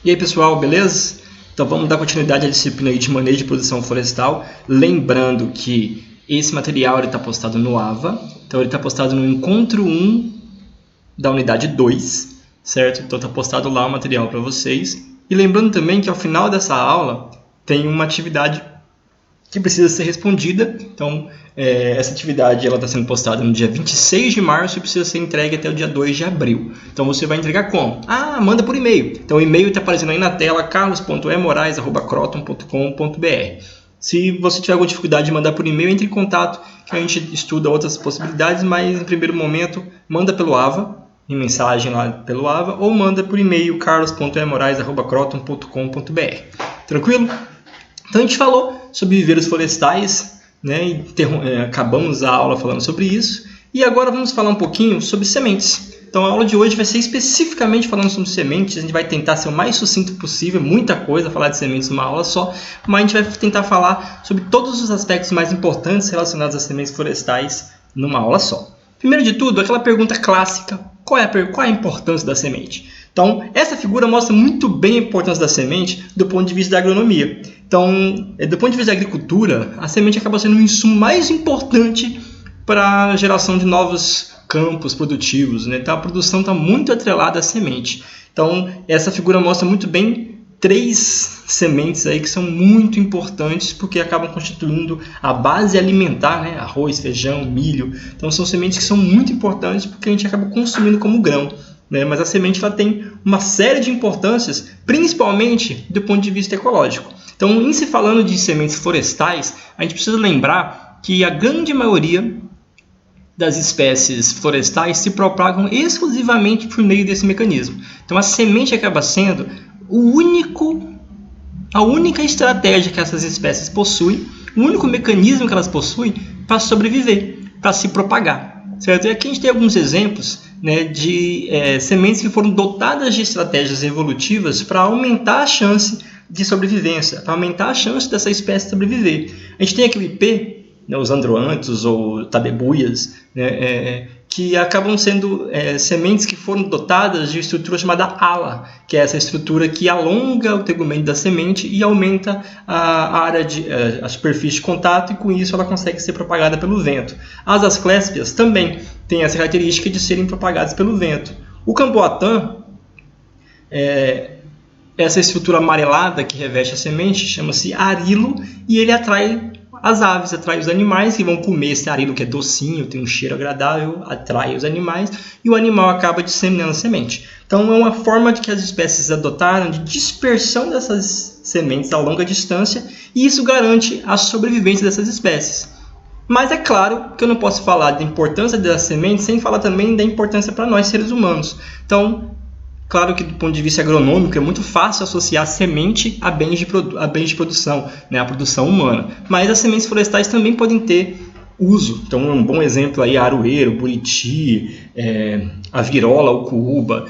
E aí pessoal, beleza? Então vamos dar continuidade à disciplina aí de manejo de produção florestal, lembrando que esse material está postado no AVA, então ele está postado no encontro 1 da unidade 2, certo? Então está postado lá o material para vocês. E lembrando também que ao final dessa aula tem uma atividade que precisa ser respondida. Então essa atividade está sendo postada no dia 26 de março e precisa ser entregue até o dia 2 de abril. Então você vai entregar como? Manda por e-mail. Então o e-mail está aparecendo aí na tela, carlos.emorais@croton.com.br. Se você tiver alguma dificuldade de mandar por e-mail, entre em contato que a gente estuda outras possibilidades, mas em primeiro momento manda pelo AVA, em mensagem lá pelo AVA, ou manda por e-mail carlos.emorais@croton.com.br. Tranquilo? Então a gente falou sobre viveiros florestais, né? Acabamos a aula falando sobre isso, e agora vamos falar um pouquinho sobre sementes. Então a aula de hoje vai ser especificamente falando sobre sementes. A gente vai tentar ser o mais sucinto possível, muita coisa falar de sementes numa aula só, mas a gente vai tentar falar sobre todos os aspectos mais importantes relacionados às sementes florestais numa aula só. Primeiro de tudo, aquela pergunta clássica: qual é a importância da semente? Então, essa figura mostra muito bem a importância da semente do ponto de vista da agronomia. Então, do ponto de vista da agricultura, a semente acaba sendo o insumo mais importante para a geração de novos campos produtivos, né? Então, a produção está muito atrelada à semente. Então, essa figura mostra muito bem 3 sementes aí que são muito importantes porque acabam constituindo a base alimentar, né? Arroz, feijão, milho. Então, são sementes que são muito importantes porque a gente acaba consumindo como grão, né? Mas a semente ela tem uma série de importâncias, principalmente do ponto de vista ecológico. Então, em se falando de sementes florestais, a gente precisa lembrar que a grande maioria das espécies florestais se propagam exclusivamente por meio desse mecanismo. Então, a semente acaba sendo a única estratégia que essas espécies possuem, o único mecanismo que elas possuem para sobreviver, para se propagar, certo? E aqui a gente tem alguns exemplos, né, de sementes que foram dotadas de estratégias evolutivas para aumentar a chance de sobrevivência, para aumentar a chance dessa espécie sobreviver. A gente tem aqui o ipê, né, os androanthus ou tabebuias, né, que acabam sendo sementes que foram dotadas de estrutura chamada ala, que é essa estrutura que alonga o tegumento da semente e aumenta a área a superfície de contato, e com isso ela consegue ser propagada pelo vento. As asclépias também têm essa característica de serem propagadas pelo vento. O camboatã, essa estrutura amarelada que reveste a semente, chama-se arilo, e ele atrai as aves, atrai os animais que vão comer esse arilo que é docinho, tem um cheiro agradável, atrai os animais e o animal acaba disseminando a semente. Então é uma forma de que as espécies adotaram de dispersão dessas sementes a longa distância, e isso garante a sobrevivência dessas espécies. Mas é claro que eu não posso falar da importância das sementes sem falar também da importância para nós seres humanos. Então, claro que do ponto de vista agronômico é muito fácil associar semente a bens de produção, né, a produção humana. Mas as sementes florestais também podem ter uso. Então, um bom exemplo aí é a aroeira, o buriti, a virola, o cuúba,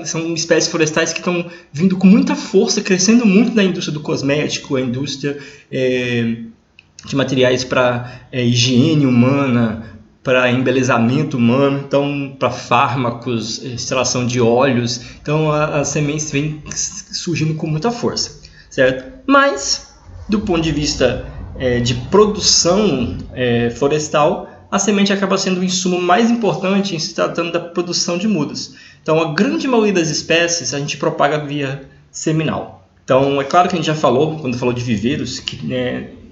são espécies florestais que estão vindo com muita força, crescendo muito na indústria do cosmético, a indústria de materiais para higiene humana, para embelezamento humano, então para fármacos, extração de óleos. Então as sementes vêm surgindo com muita força, certo? Mas do ponto de vista de produção florestal, a semente acaba sendo o insumo mais importante em se tratando da produção de mudas. Então a grande maioria das espécies a gente propaga via seminal. Então é claro que a gente já falou, quando falou de viveiros, que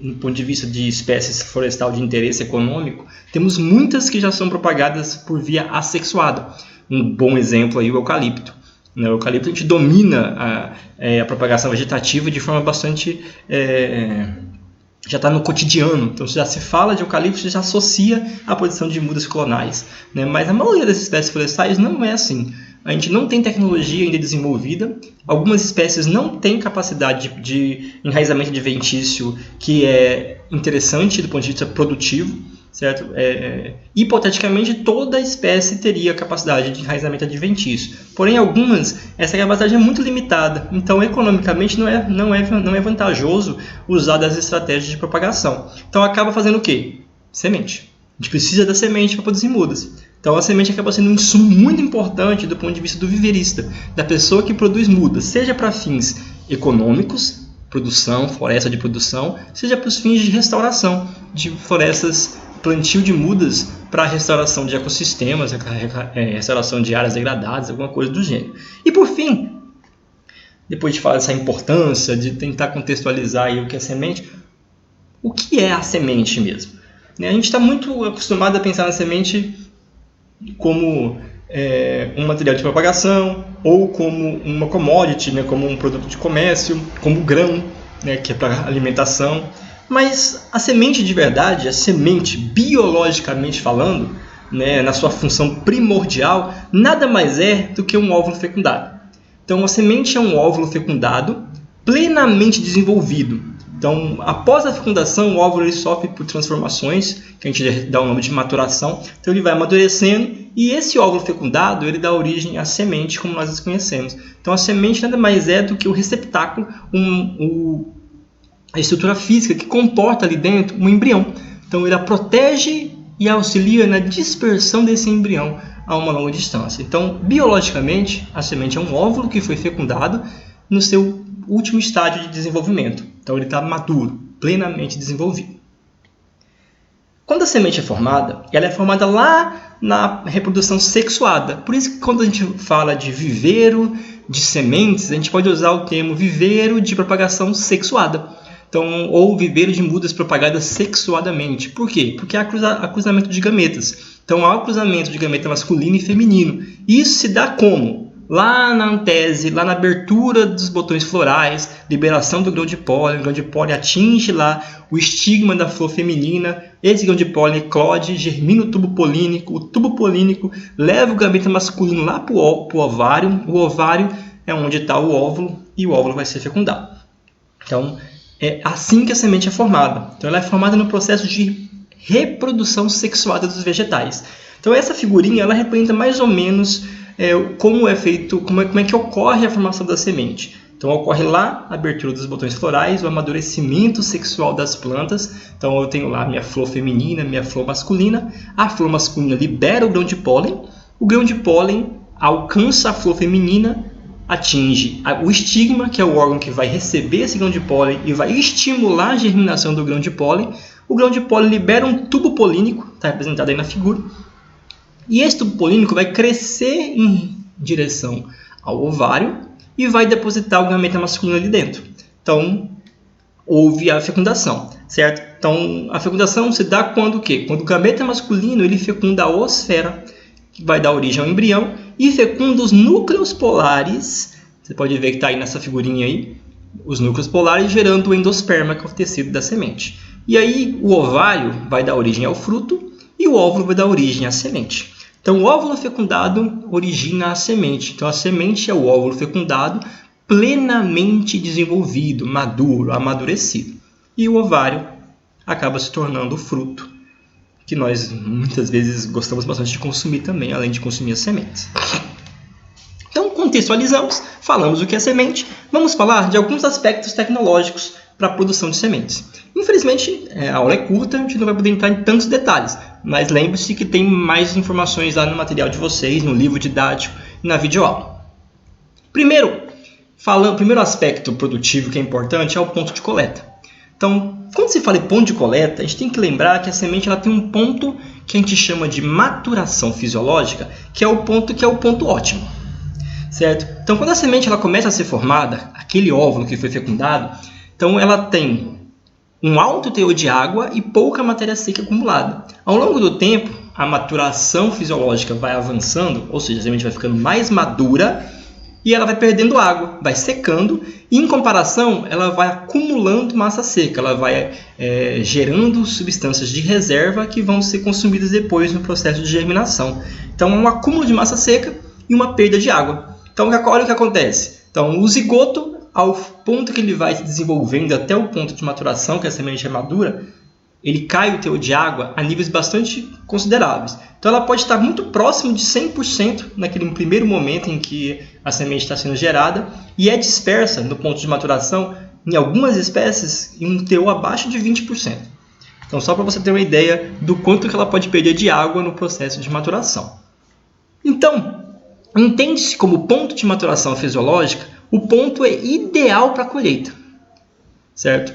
do ponto de vista de espécies florestal de interesse econômico, temos muitas que já são propagadas por via assexuada. Um bom exemplo aí é o eucalipto. No eucalipto a gente domina a propagação vegetativa de forma bastante... já está no cotidiano. Então já se fala de eucalipto, já associa a produção de mudas clonais, né? Mas a maioria das espécies florestais não é assim. A gente não tem tecnologia ainda desenvolvida. Algumas espécies não têm capacidade de enraizamento adventício que é interessante do ponto de vista produtivo, certo? Hipoteticamente, toda espécie teria capacidade de enraizamento adventício. Porém, algumas, essa capacidade é muito limitada. Então, economicamente, não é vantajoso usar das estratégias de propagação. Então, acaba fazendo o quê? Semente. A gente precisa da semente para produzir mudas. Então a semente acaba sendo um insumo muito importante do ponto de vista do viverista, da pessoa que produz mudas, seja para fins econômicos, produção, floresta de produção, seja para os fins de restauração de florestas, plantio de mudas para restauração de ecossistemas, restauração de áreas degradadas, alguma coisa do gênero. E por fim, depois de falar dessa importância, de tentar contextualizar aí o que é semente, o que é a semente mesmo? A gente está muito acostumado a pensar na semente como um material de propagação ou como uma commodity, como um produto de comércio, como grão, que é para alimentação. Mas a semente de verdade, a semente biologicamente falando, na sua função primordial, nada mais é do que um óvulo fecundado. Então a semente é um óvulo fecundado plenamente desenvolvido. Então, após a fecundação, o óvulo ele sofre por transformações, que a gente dá o nome de maturação. Então, ele vai amadurecendo e esse óvulo fecundado ele dá origem à semente, como nós as conhecemos. Então, a semente nada mais é do que o receptáculo, a estrutura física que comporta ali dentro um embrião. Então, ele a protege e auxilia na dispersão desse embrião a uma longa distância. Então, biologicamente, a semente é um óvulo que foi fecundado no seu último estágio de desenvolvimento. Então ele está maduro, plenamente desenvolvido. Quando a semente é formada, ela é formada lá na reprodução sexuada. Por isso que quando a gente fala de viveiro de sementes, a gente pode usar o termo viveiro de propagação sexuada. Então, ou viveiro de mudas propagadas sexuadamente. Por quê? Porque há cruzamento de gametas. Então há o cruzamento de gameta masculino e feminino. Isso se dá como? Lá na antese, lá na abertura dos botões florais, liberação do grão de pólen, o grão de pólen atinge lá o estigma da flor feminina, esse grão de pólen eclode, germina o tubo polínico leva o gameta masculino lá para o ovário é onde está o óvulo e o óvulo vai ser fecundado. Então, é assim que a semente é formada. Então, ela é formada no processo de reprodução sexuada dos vegetais. Então, essa figurinha ela representa mais ou menos como é feito, como é que ocorre a formação da semente. Então ocorre lá a abertura dos botões florais, o amadurecimento sexual das plantas. Então eu tenho lá minha flor feminina, minha flor masculina. A flor masculina libera o grão de pólen alcança a flor feminina, atinge o estigma, que é o órgão que vai receber esse grão de pólen e vai estimular a germinação do grão de pólen. O grão de pólen libera um tubo polínico, está representado aí na figura. E esse tubo polínico vai crescer em direção ao ovário e vai depositar o gameta masculino ali dentro. Então, houve a fecundação, certo? Então, a fecundação se dá quando o quê? Quando o gameta masculino ele fecunda a oosfera, que vai dar origem ao embrião, e fecunda os núcleos polares. Você pode ver que está aí nessa figurinha aí, os núcleos polares gerando o endosperma, que é o tecido da semente. E aí, o ovário vai dar origem ao fruto e o óvulo vai dar origem à semente. Então, o óvulo fecundado origina a semente. Então, a semente é o óvulo fecundado plenamente desenvolvido, maduro, amadurecido. E o ovário acaba se tornando o fruto, que nós muitas vezes gostamos bastante de consumir também, além de consumir as sementes. Então, contextualizamos, falamos o que é semente, vamos falar de alguns aspectos tecnológicos para a produção de sementes. Infelizmente, a aula é curta, a gente não vai poder entrar em tantos detalhes, mas lembre-se que tem mais informações lá no material de vocês, no livro didático e na videoaula. Primeiro aspecto produtivo que é importante é o ponto de coleta. Então, quando se fala em ponto de coleta, a gente tem que lembrar que a semente ela tem um ponto que a gente chama de maturação fisiológica, que é o ponto ótimo. Certo? Então, quando a semente ela começa a ser formada, aquele óvulo que foi fecundado, então ela tem um alto teor de água e pouca matéria seca acumulada. Ao longo do tempo, a maturação fisiológica vai avançando, ou seja, a semente vai ficando mais madura e ela vai perdendo água, vai secando e, em comparação, ela vai acumulando massa seca, ela vai gerando substâncias de reserva que vão ser consumidas depois no processo de germinação. Então, é um acúmulo de massa seca e uma perda de água. Então, olha o que acontece. Então, o zigoto, ao ponto que ele vai se desenvolvendo até o ponto de maturação, que a semente é madura, ele cai o teor de água a níveis bastante consideráveis. Então, ela pode estar muito próximo de 100% naquele primeiro momento em que a semente está sendo gerada e é dispersa no ponto de maturação, em algumas espécies, em um teor abaixo de 20%. Então, só para você ter uma ideia do quanto que ela pode perder de água no processo de maturação. Então, entende-se como ponto de maturação fisiológica, o ponto é ideal para a colheita, certo?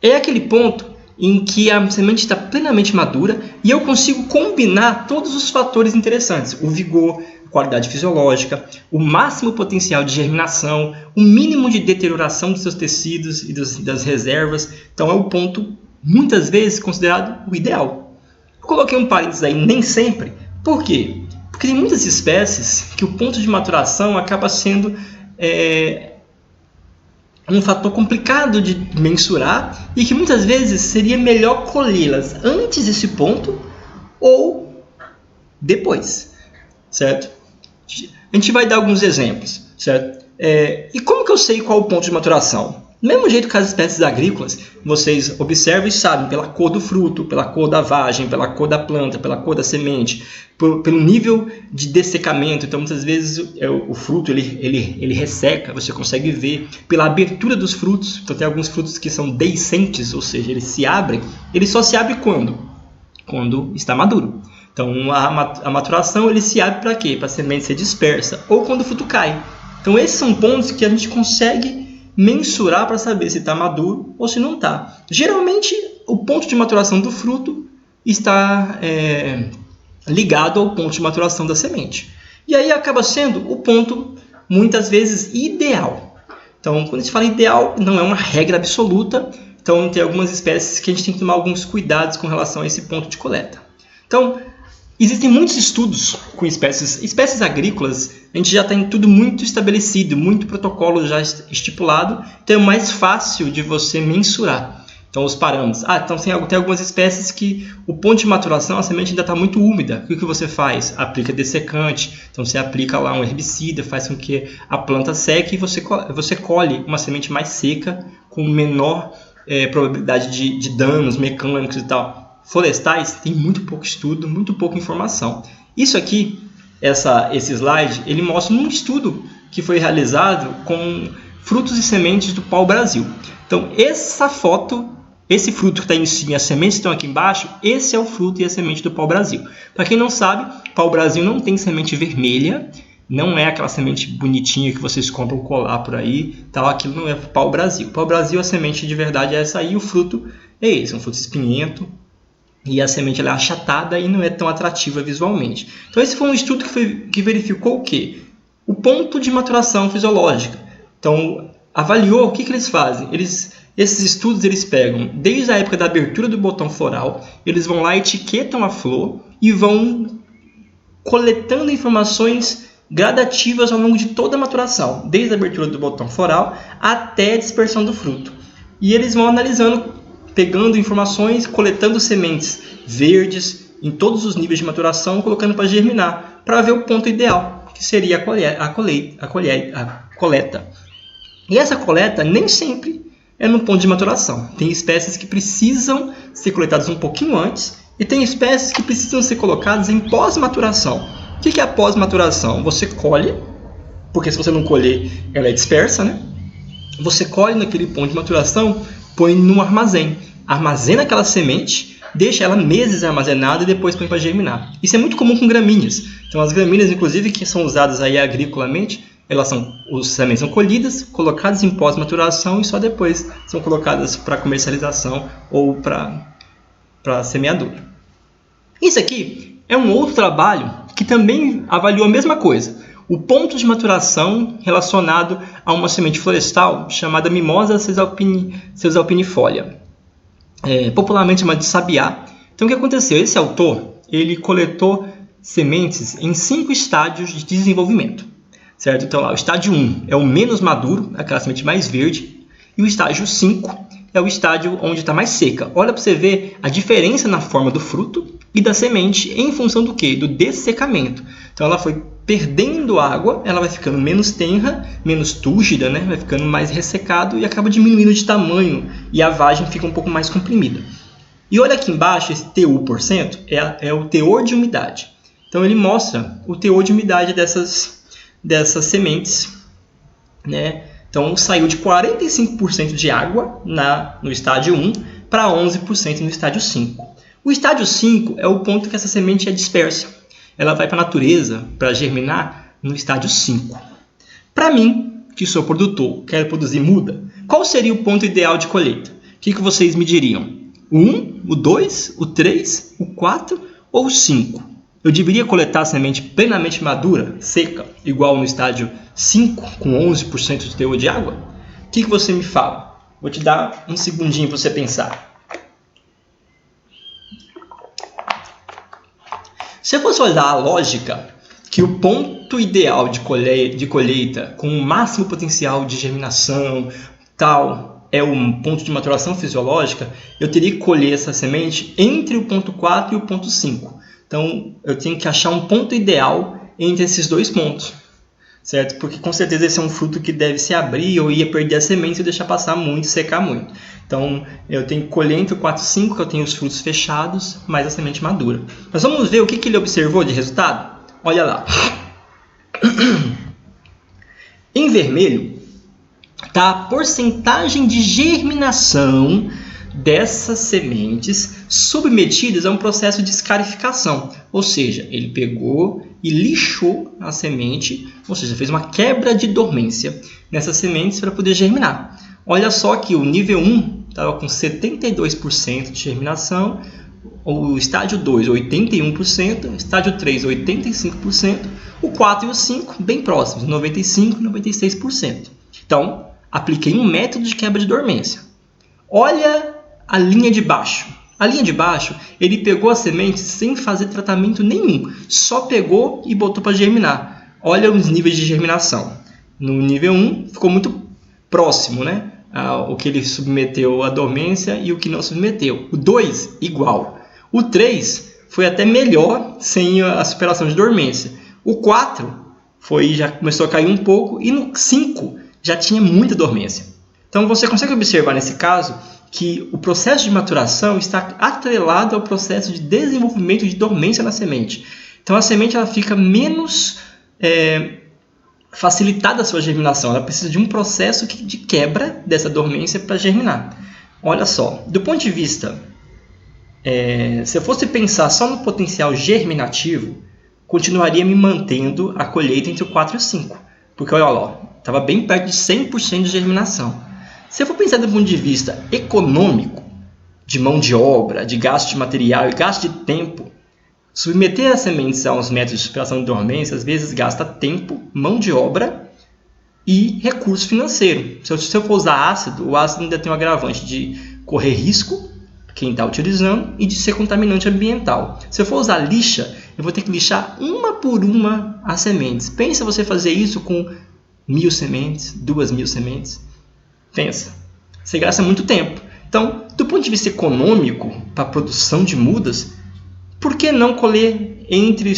É aquele ponto em que a semente está plenamente madura e eu consigo combinar todos os fatores interessantes, o vigor, qualidade fisiológica, o máximo potencial de germinação, o mínimo de deterioração dos seus tecidos e das reservas. Então é o ponto, muitas vezes, considerado o ideal. Eu coloquei um parênteses aí, nem sempre. Por quê? Porque tem muitas espécies que o ponto de maturação acaba sendo um fator complicado de mensurar e que muitas vezes seria melhor colhê-las antes desse ponto ou depois, certo? A gente vai dar alguns exemplos, certo? E como que eu sei qual é o ponto de maturação? Do mesmo jeito que as espécies agrícolas, vocês observam e sabem pela cor do fruto, pela cor da vagem, pela cor da planta, pela cor da semente, pelo nível de dessecamento. Então, muitas vezes, o fruto ele resseca, você consegue ver pela abertura dos frutos. Então, tem alguns frutos que são deiscentes, ou seja, eles se abrem. Ele só se abre quando? Quando está maduro. Então, a maturação ele se abre para quê? Para a semente ser dispersa ou quando o fruto cai. Então, esses são pontos que a gente consegue mensurar para saber se está maduro ou se não está. Geralmente, o ponto de maturação do fruto está ligado ao ponto de maturação da semente. E aí acaba sendo o ponto, muitas vezes, ideal. Então, quando a gente fala ideal, não é uma regra absoluta. Então, tem algumas espécies que a gente tem que tomar alguns cuidados com relação a esse ponto de coleta. Então, existem muitos estudos com espécies agrícolas, a gente já tem tudo muito estabelecido, muito protocolo já estipulado, então é mais fácil de você mensurar. Então, os parâmetros. Então tem algumas espécies que o ponto de maturação, a semente ainda está muito úmida. O que você faz? Aplica dessecante, então você aplica lá um herbicida, faz com que a planta seque e você colhe uma semente mais seca, com menor probabilidade de danos mecânicos e tal. Florestais tem muito pouco estudo, muito pouca informação. Isso aqui, esse slide, ele mostra um estudo que foi realizado com frutos e sementes do pau-brasil. Então, essa foto, esse fruto que está em cima e as sementes que estão aqui embaixo, esse é o fruto e a semente do pau-brasil. Para quem não sabe, pau-brasil não tem semente vermelha, não é aquela semente bonitinha que vocês compram colar por aí, tal. Aquilo não é pau-brasil. Pau-brasil, a semente de verdade é essa aí, o fruto é esse, um fruto espinhento. E a semente ela é achatada e não é tão atrativa visualmente. Então, esse foi um estudo que verificou o quê? O ponto de maturação fisiológica. Então, avaliou o que eles fazem. Esses estudos eles pegam desde a época da abertura do botão floral, eles vão lá, etiquetam a flor e vão coletando informações gradativas ao longo de toda a maturação, desde a abertura do botão floral até a dispersão do fruto. E eles vão analisando, pegando informações, coletando sementes verdes em todos os níveis de maturação, colocando para germinar, para ver o ponto ideal, que seria a coleta. E essa coleta nem sempre é no ponto de maturação. Tem espécies que precisam ser coletadas um pouquinho antes e tem espécies que precisam ser colocadas em pós-maturação. O que é a pós-maturação? Você colhe, porque se você não colher, ela é dispersa, né? Você colhe naquele ponto de maturação, põe num armazém. Armazena aquela semente, deixa ela meses armazenada e depois põe para germinar. Isso é muito comum com gramíneas. Então, as gramíneas, inclusive, que são usadas aí agriculamente, as sementes são colhidas, colocadas em pós-maturação e só depois são colocadas para comercialização ou para semeadura. Isso aqui é um outro trabalho que também avaliou a mesma coisa. O ponto de maturação relacionado a uma semente florestal chamada Mimosa caesalpinifolia, popularmente chamada de sabiá. Então, o que aconteceu? Esse autor ele coletou sementes em 5 estádios de desenvolvimento. Certo? Então, lá, o estádio 1 é o menos maduro, aquela semente mais verde, e o estágio 5 é o estádio onde está mais seca. Olha para você ver a diferença na forma do fruto e da semente em função do quê? Do dessecamento. Então, ela foi perdendo água, ela vai ficando menos tenra, menos túrgida, né? Vai ficando mais ressecado e acaba diminuindo de tamanho e a vagem fica um pouco mais comprimida. E olha aqui embaixo, esse TU% é o teor de umidade. Então, ele mostra o teor de umidade dessas sementes, né? Então, saiu de 45% de água no estágio 1 para 11% no estágio 5. O estágio 5 é o ponto que essa semente é dispersa. ela vai para a natureza para germinar no estágio 5. Para mim, que sou produtor, quero produzir muda, qual seria o ponto ideal de colheita? O que vocês me diriam? O 1, o 2, o 3, o 4 ou o 5? Eu deveria coletar a semente plenamente madura, seca, igual no estágio 5, com 11% de teor de água? O que você me fala? Vou te dar um segundinho para você pensar. Se eu fosse olhar a lógica, que o ponto ideal de colheita com o máximo potencial de germinação, tal, é um ponto de maturação fisiológica, eu teria que colher essa semente entre o ponto 4 e o ponto 5. Então, eu tenho que achar um ponto ideal entre esses dois pontos, certo? Porque com certeza esse é um fruto que deve se abrir, ou ia perder a semente e deixar passar muito, secar muito. Então, eu tenho que colher entre o 4 e 5, que eu tenho os frutos fechados, mais a semente madura. Mas vamos ver o que ele observou de resultado? Olha lá. Em vermelho está a porcentagem de germinação dessas sementes submetidas a um processo de escarificação. Ou seja, ele pegou e lixou a semente, ou seja, fez uma quebra de dormência nessas sementes para poder germinar. Olha só que o nível 1 estava com 72% de germinação, o estágio 2, 81%, o estágio 3, 85%, o 4 e o 5, bem próximos, 95% e 96%. Então, apliquei um método de quebra de dormência. Olha a linha de baixo. A linha de baixo, ele pegou a semente sem fazer tratamento nenhum, só pegou e botou para germinar. Olha os níveis de germinação. No nível 1, ficou muito próximo, né? O que ele submeteu à dormência e o que não submeteu. O 2, igual. O 3 foi até melhor sem a superação de dormência. O 4 já começou a cair um pouco e no 5 já tinha muita dormência. Então você consegue observar nesse caso que o processo de maturação está atrelado ao processo de desenvolvimento de dormência na semente. Então a semente ela fica menos facilitada a sua germinação. Ela precisa de um processo de quebra dessa dormência para germinar. Olha só, do ponto de vista... se eu fosse pensar só no potencial germinativo, continuaria me mantendo a colheita entre o 4 e o 5. Porque olha lá, estava bem perto de 100% de germinação. Se eu for pensar do ponto de vista econômico, de mão de obra, de gasto de material e gasto de tempo, submeter as sementes a uns métodos de superação de dormência às vezes gasta tempo, mão de obra e recurso financeiro. Se eu for usar ácido, o ácido ainda tem um agravante de correr risco, quem está utilizando, e de ser contaminante ambiental. Se eu for usar lixa, eu vou ter que lixar uma por uma as sementes. Pensa você fazer isso com 1.000 sementes, 2.000 sementes. Pensa. Você gasta muito tempo. Então, do ponto de vista econômico, para a produção de mudas, por que não colher entre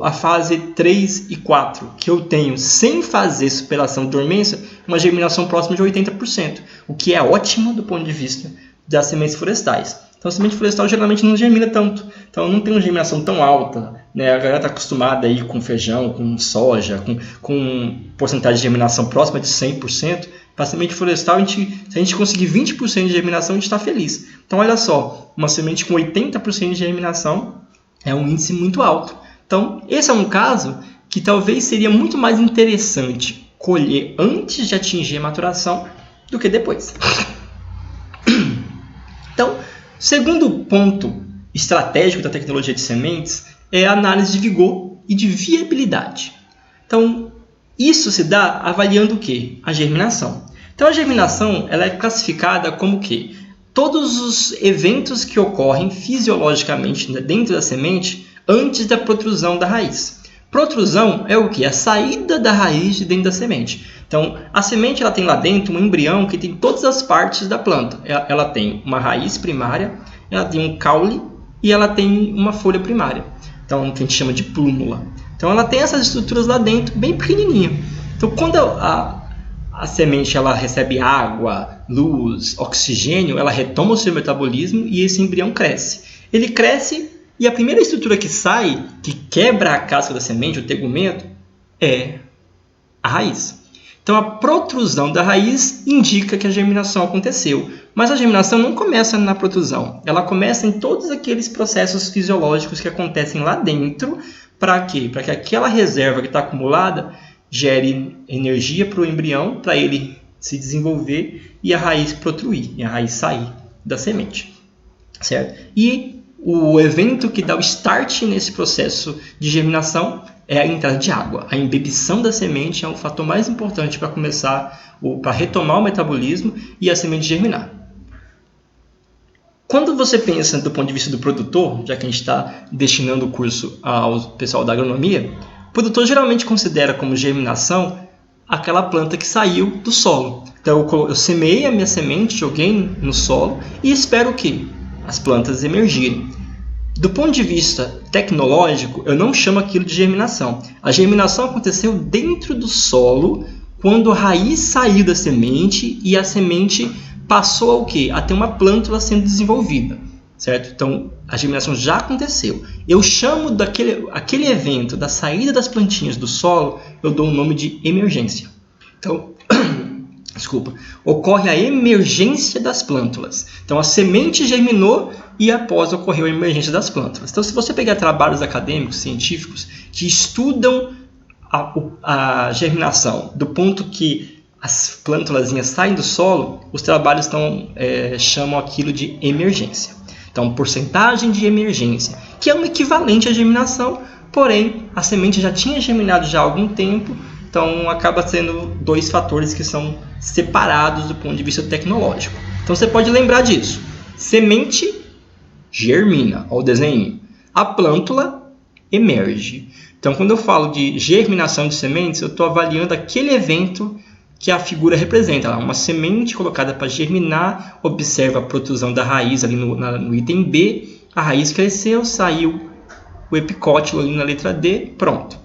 a fase 3 e 4, que eu tenho, sem fazer superação de dormência, uma germinação próxima de 80%, o que é ótimo do ponto de vista das sementes florestais. Então, a semente florestal geralmente não germina tanto. Então, não tem uma germinação tão alta, né? A galera está acostumada aí com feijão, com soja, com porcentagem de germinação próxima de 100%. Para a semente florestal, se a gente conseguir 20% de germinação, a gente está feliz. Então, olha só, uma semente com 80% de germinação é um índice muito alto. Então, esse é um caso que talvez seria muito mais interessante colher antes de atingir a maturação do que depois. Então, segundo ponto estratégico da tecnologia de sementes é a análise de vigor e de viabilidade. Então, isso se dá avaliando o quê? A germinação. Então, a germinação ela é classificada como o quê? Todos os eventos que ocorrem fisiologicamente dentro da semente antes da protrusão da raiz. Protrusão é o quê? A saída da raiz de dentro da semente. Então, a semente ela tem lá dentro um embrião que tem todas as partes da planta. Ela tem uma raiz primária, ela tem um caule e ela tem uma folha primária. Então, que a gente chama de plúmula. Então, ela tem essas estruturas lá dentro, bem pequenininha. Então, quando a semente ela recebe água, luz, oxigênio, ela retoma o seu metabolismo e esse embrião cresce. Ele cresce e a primeira estrutura que sai, que quebra a casca da semente, o tegumento, é a raiz. Então, a protrusão da raiz indica que a germinação aconteceu. Mas a germinação não começa na protrusão. Ela começa em todos aqueles processos fisiológicos que acontecem lá dentro Para quê? Para que aquela reserva que está acumulada gere energia para o embrião, para ele se desenvolver e a raiz protruir, e a raiz sair da semente. Certo? E o evento que dá o start nesse processo de germinação é a entrada de água. A embebição da semente é um fator mais importante para começar, para retomar o metabolismo e a semente germinar. Quando você pensa do ponto de vista do produtor, já que a gente está destinando o curso ao pessoal da agronomia, o produtor geralmente considera como germinação aquela planta que saiu do solo. Então eu semeei a minha semente, joguei no solo e espero que as plantas emergirem. Do ponto de vista tecnológico, eu não chamo aquilo de germinação. A germinação aconteceu dentro do solo, quando a raiz saiu da semente e a semente passou ao quê? A ter uma plântula sendo desenvolvida, certo? Então, a germinação já aconteceu. Eu chamo aquele evento da saída das plantinhas do solo, eu dou o nome de emergência. Então, ocorre a emergência das plântulas. Então, a semente germinou e após ocorreu a emergência das plântulas. Então, se você pegar trabalhos acadêmicos, científicos, que estudam a germinação do ponto que as plântulazinhas saem do solo, os trabalhos chamam aquilo de emergência. Então, porcentagem de emergência, que é um equivalente à germinação, porém, a semente já tinha germinado já há algum tempo, então acaba sendo dois fatores que são separados do ponto de vista tecnológico. Então, você pode lembrar disso. Semente germina, olha o desenho. A plântula emerge. Então, quando eu falo de germinação de sementes, eu estou avaliando aquele evento que a figura representa. Uma semente colocada para germinar, observa a protrusão da raiz ali no item B, a raiz cresceu, saiu o epicótilo ali na letra D, pronto.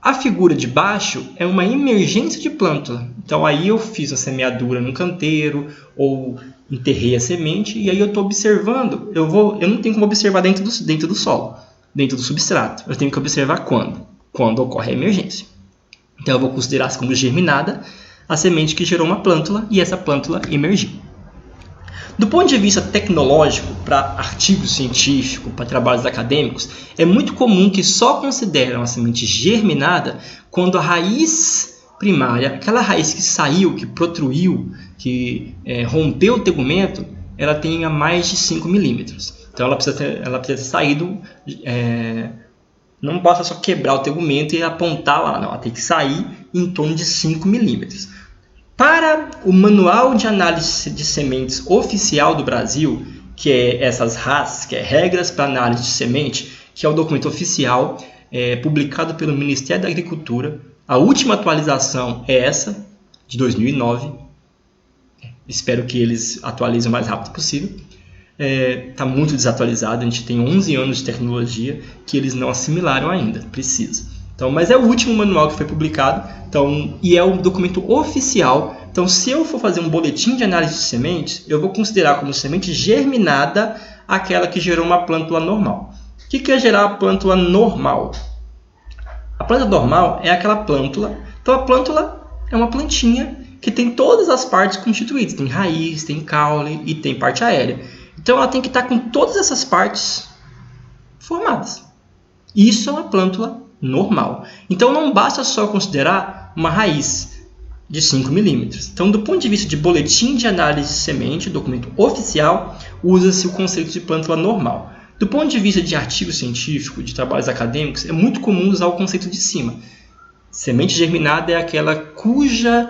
A figura de baixo é uma emergência de plântula. Então aí eu fiz a semeadura no canteiro ou enterrei a semente e aí eu estou observando. Eu não tenho como observar dentro do solo, dentro do substrato. Eu tenho que observar quando ocorre a emergência. Então eu vou considerar como germinada a semente que gerou uma plântula e essa plântula emergiu. Do ponto de vista tecnológico, para artigos científicos, para trabalhos acadêmicos, é muito comum que só consideram a semente germinada quando a raiz primária, aquela raiz que saiu, que protruiu, que rompeu o tegumento, ela tenha mais de 5 milímetros. Então ela precisa ter saído, não basta só quebrar o tegumento e apontar lá, não, ela tem que sair em torno de 5 milímetros. Para o Manual de Análise de Sementes oficial do Brasil, que é essas RAS, que é Regras para Análise de Semente, que é o documento oficial publicado pelo Ministério da Agricultura, a última atualização é essa, de 2009. Espero que eles atualizem o mais rápido possível. Está muito desatualizado, a gente tem 11 anos de tecnologia que eles não assimilaram ainda, precisa. Então, mas é o último manual que foi publicado, e é um documento oficial. Então, se eu for fazer um boletim de análise de sementes, eu vou considerar como semente germinada aquela que gerou uma plântula normal. O que é gerar a plântula normal? A plântula normal é aquela plântula. Então, a plântula é uma plantinha que tem todas as partes constituídas. Tem raiz, tem caule e tem parte aérea. Então, ela tem que estar com todas essas partes formadas. Isso é uma plântula normal. Então, não basta só considerar uma raiz de 5 milímetros. Então, do ponto de vista de boletim de análise de semente, documento oficial, usa-se o conceito de plântula normal. Do ponto de vista de artigo científico, de trabalhos acadêmicos, é muito comum usar o conceito de cima. Semente germinada é aquela cuja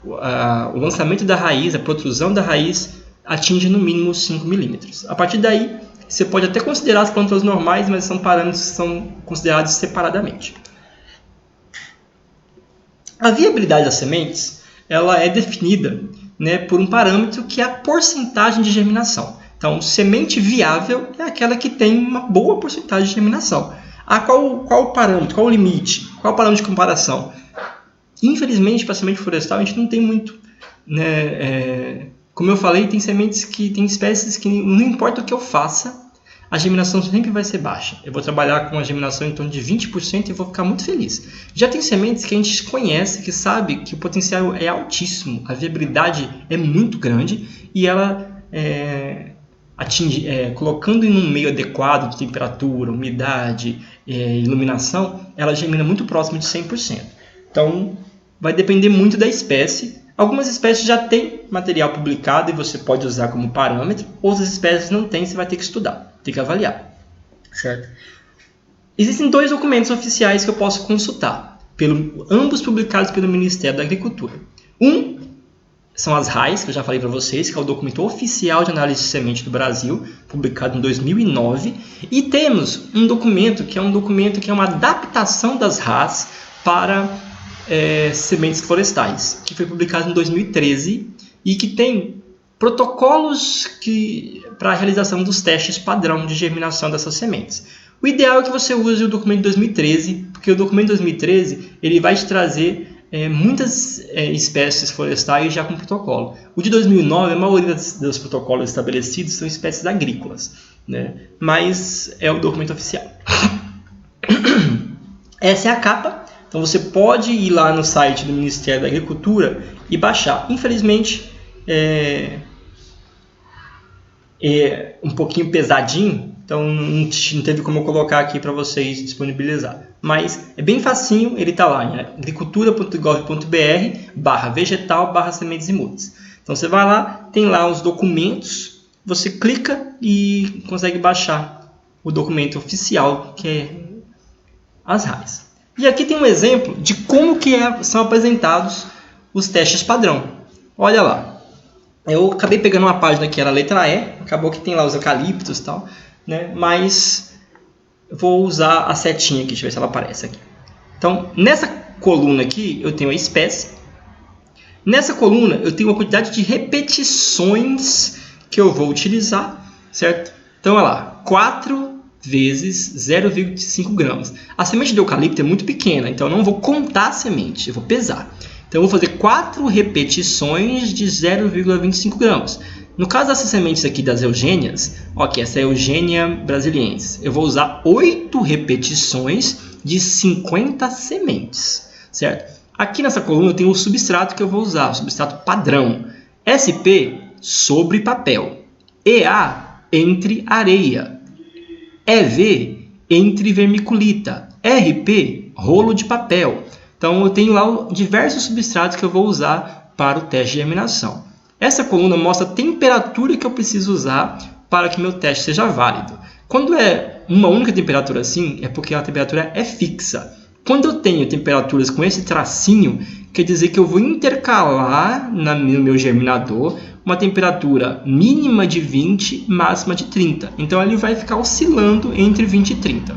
o lançamento da raiz, a protrusão da raiz, atinge no mínimo 5 milímetros. A partir daí, você pode até considerar as plântulas normais, mas são parâmetros que são considerados separadamente. A viabilidade das sementes ela é definida, por um parâmetro que é a porcentagem de germinação. Então, semente viável é aquela que tem uma boa porcentagem de germinação. Qual o parâmetro? Qual o limite? Qual o parâmetro de comparação? Infelizmente, para a semente florestal, a gente não tem muito. Como eu falei, tem espécies que não importa o que eu faça, a germinação sempre vai ser baixa. Eu vou trabalhar com a germinação em torno de 20% e vou ficar muito feliz. Já tem sementes que a gente conhece, que sabe que o potencial é altíssimo, a viabilidade é muito grande e ela colocando em um meio adequado de temperatura, umidade, iluminação, ela germina muito próximo de 100%. Então, vai depender muito da espécie. Algumas espécies já têm material publicado e você pode usar como parâmetro. Outras espécies não têm, você vai ter que estudar, tem que avaliar. Certo? Existem 2 documentos oficiais que eu posso consultar, ambos publicados pelo Ministério da Agricultura. Um são as RAIs, que eu já falei para vocês, que é o documento oficial de análise de semente do Brasil, publicado em 2009. E temos um documento que é uma adaptação das RAs para sementes florestais, que foi publicado em 2013 e que tem protocolos para a realização dos testes padrão de germinação dessas sementes. O ideal é que você use o documento de 2013, porque o documento de 2013 ele vai te trazer muitas espécies florestais já com protocolo. O de 2009, a maioria dos protocolos estabelecidos são espécies agrícolas, né? Mas é o documento oficial. Essa é a capa. Então você pode ir lá no site do Ministério da Agricultura e baixar. Infelizmente, é um pouquinho pesadinho, então não teve como eu colocar aqui para vocês disponibilizar. Mas é bem facinho, ele está lá em agricultura.gov.br/vegetal/sementes e mudas. Então você vai lá, tem lá os documentos, você clica e consegue baixar o documento oficial, que é as RAIs. E aqui tem um exemplo de como que são apresentados os testes padrão. Olha lá. Eu acabei pegando uma página que era a letra E, acabou que tem lá os eucaliptos e tal, né? Mas eu vou usar a setinha aqui, deixa eu ver se ela aparece aqui. Então, nessa coluna aqui, eu tenho a espécie. Nessa coluna, eu tenho a quantidade de repetições que eu vou utilizar, certo? Então, olha lá, 4 vezes 0,5 gramas. A semente de eucalipto é muito pequena, então eu não vou contar a semente, eu vou pesar. Então, eu vou fazer 4 repetições de 0,25 gramas. No caso dessas sementes aqui das eugênias, ok, essa é a Eugênia brasiliensis, eu vou usar 8 repetições de 50 sementes, certo? Aqui nessa coluna eu tenho o substrato que eu vou usar, o substrato padrão. SP, sobre papel. EA, entre areia. EV, entre vermiculita. RP, rolo de papel. Então, eu tenho lá diversos substratos que eu vou usar para o teste de germinação. Essa coluna mostra a temperatura que eu preciso usar para que meu teste seja válido. Quando é uma única temperatura assim, é porque a temperatura é fixa. Quando eu tenho temperaturas com esse tracinho, quer dizer que eu vou intercalar no meu germinador uma temperatura mínima de 20, máxima de 30. Então, ele vai ficar oscilando entre 20 e 30.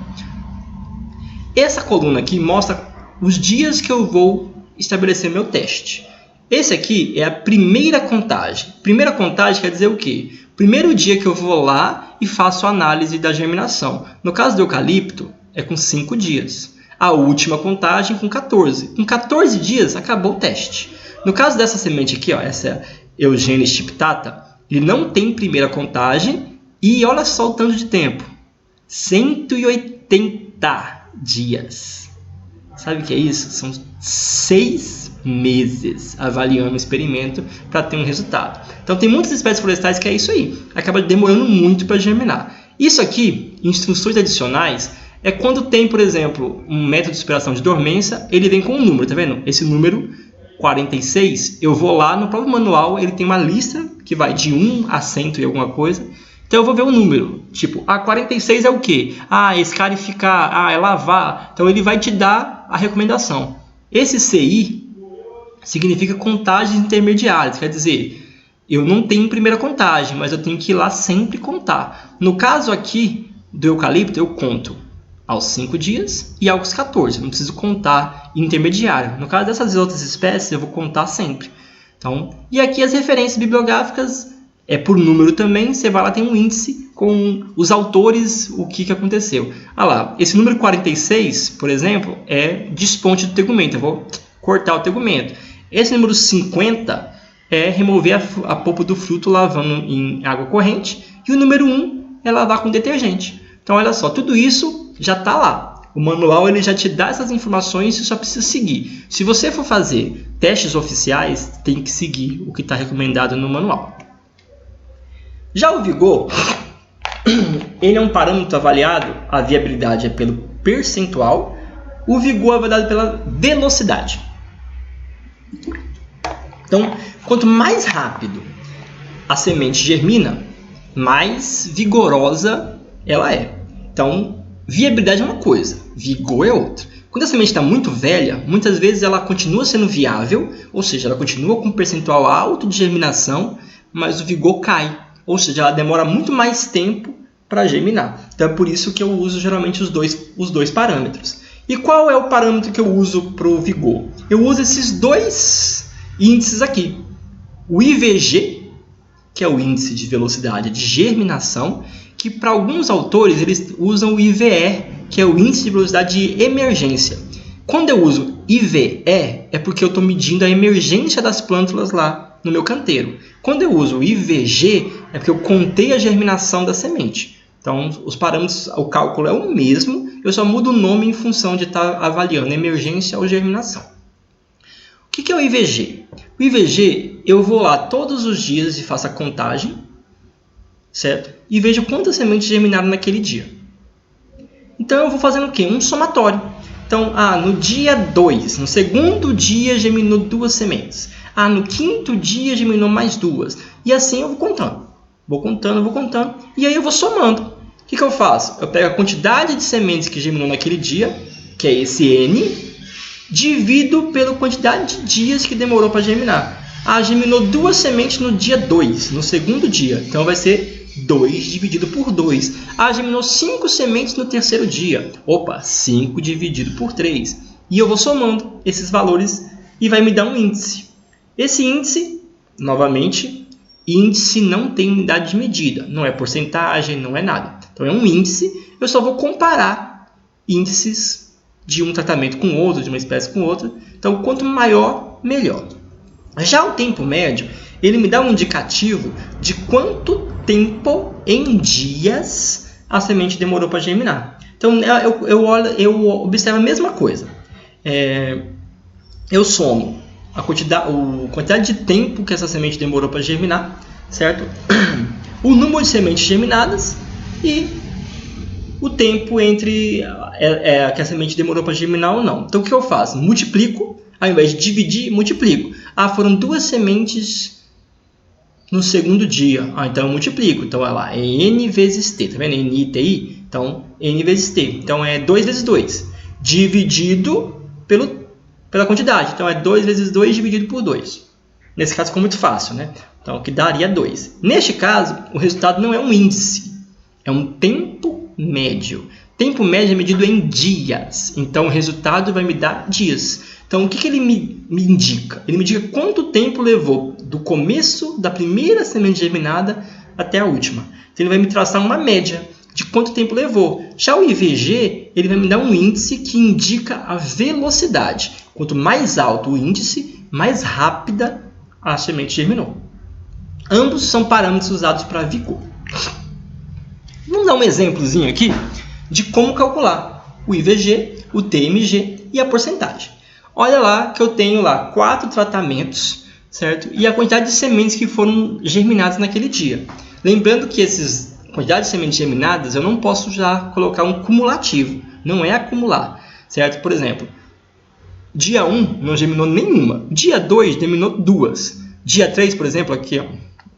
Essa coluna aqui mostra os dias que eu vou estabelecer meu teste. Esse aqui é a primeira contagem. Primeira contagem quer dizer o quê? Primeiro dia que eu vou lá e faço a análise da germinação. No caso do eucalipto, é com 5 dias. A última contagem com 14. Com 14 dias, acabou o teste. No caso dessa semente aqui, ó, essa Eugênia stiptata, ele não tem primeira contagem e olha só o tanto de tempo. 180 dias. Sabe o que é isso? São 6 meses avaliando o experimento para ter um resultado. Então, tem muitas espécies florestais que é isso aí. Acaba demorando muito para germinar. Isso aqui, instruções adicionais, é quando tem, por exemplo, um método de superação de dormência, ele vem com um número, tá vendo? Esse número 46, eu vou lá no próprio manual, ele tem uma lista que vai de 1 a 100 e alguma coisa. Então, eu vou ver o número. Tipo, 46 é o quê? Escarificar, é lavar. Então, ele vai te dar a recomendação. Esse CI significa contagens intermediárias. Quer dizer, eu não tenho primeira contagem, mas eu tenho que ir lá sempre contar. No caso aqui do eucalipto, eu conto aos 5 dias e aos 14. Eu não preciso contar intermediário. No caso dessas outras espécies, eu vou contar sempre. Então, e aqui as referências bibliográficas é por número também, você vai lá, tem um índice com os autores, o que aconteceu. Lá, esse número 46, por exemplo, é desponte do tegumento, eu vou cortar o tegumento. Esse número 50 é remover a polpa do fruto lavando em água corrente, e o número 1 é lavar com detergente. Então, olha só, tudo isso já está lá. O manual ele já te dá essas informações e você só precisa seguir. Se você for fazer testes oficiais, tem que seguir o que está recomendado no manual. Já o vigor, ele é um parâmetro avaliado, a viabilidade é percentual, o vigor é avaliado pela velocidade. Então, quanto mais rápido a semente germina, mais vigorosa ela é. Então, viabilidade é uma coisa, vigor é outra. Quando a semente está muito velha, muitas vezes ela continua sendo viável, ou seja, ela continua com um percentual alto de germinação, mas o vigor cai, ou seja, ela demora muito mais tempo para germinar. Então é por isso que eu uso geralmente os dois parâmetros. E qual é o parâmetro que eu uso para o vigor? Eu uso esses dois índices aqui. O IVG, que é o índice de velocidade de germinação, que para alguns autores eles usam o IVE, que é o índice de velocidade de emergência. Quando eu uso IVE, é porque eu estou medindo a emergência das plântulas lá no meu canteiro. Quando eu uso o IVG, é porque eu contei a germinação da semente. Então, os parâmetros, o cálculo é o mesmo, eu só mudo o nome em função de estar avaliando emergência ou germinação. O que é o IVG? O IVG, eu vou lá todos os dias e faço a contagem, certo? E vejo quantas sementes germinaram naquele dia. Então, eu vou fazendo o quê? Um somatório. Então, no dia 2, no segundo dia, germinou 2 sementes. No quinto dia, germinou mais 2. E assim eu vou contando. Vou contando. E aí eu vou somando. O que eu faço? Eu pego a quantidade de sementes que germinou naquele dia, que é esse N, divido pela quantidade de dias que demorou para germinar. Germinou 2 sementes no dia 2, no segundo dia. Então, vai ser 2 dividido por 2. Germinou 5 sementes no terceiro dia. 5 dividido por 3. E eu vou somando esses valores e vai me dar um índice. Esse índice, novamente, índice não tem unidade de medida. Não é porcentagem, não é nada. Então, é um índice. Eu só vou comparar índices de um tratamento com outro, de uma espécie com outra. Então, quanto maior, melhor. Já o tempo médio, ele me dá um indicativo de quanto tempo em dias a semente demorou para germinar. Então, eu observo a mesma coisa. Eu somo a quantidade de tempo que essa semente demorou para germinar, certo? O número de sementes germinadas e o tempo entre que a semente demorou para germinar ou não. Então, o que eu faço? Multiplico, ao invés de dividir, multiplico. Foram 2 sementes no segundo dia. Então, eu multiplico. Então, olha lá, é N vezes T. Tá vendo? NTI? Então, N vezes T. Então, é 2 vezes 2. Dividido pela quantidade. Então, é 2 vezes 2 dividido por 2. Nesse caso, ficou muito fácil, né? Então, o que daria 2. Neste caso, o resultado não é um índice. É um tempo médio. Tempo médio é medido em dias. Então, o resultado vai me dar dias. Então, o que ele me indica? Ele me indica quanto tempo levou do começo da primeira semente germinada até a última. Então, ele vai me traçar uma média de quanto tempo levou. Já o IVG, ele vai me dar um índice que indica a velocidade. Quanto mais alto o índice, mais rápida a semente germinou. Ambos são parâmetros usados para vigor. Vamos dar um exemplozinho aqui de como calcular o IVG, o TMG e a porcentagem. Olha lá que eu tenho lá 4 tratamentos, certo? E a quantidade de sementes que foram germinadas naquele dia. Lembrando que essas quantidades de sementes germinadas eu não posso já colocar um cumulativo, não é acumular, certo? Por exemplo, dia 1 não germinou nenhuma, dia 2 germinou 2, dia 3, por exemplo, aqui ó,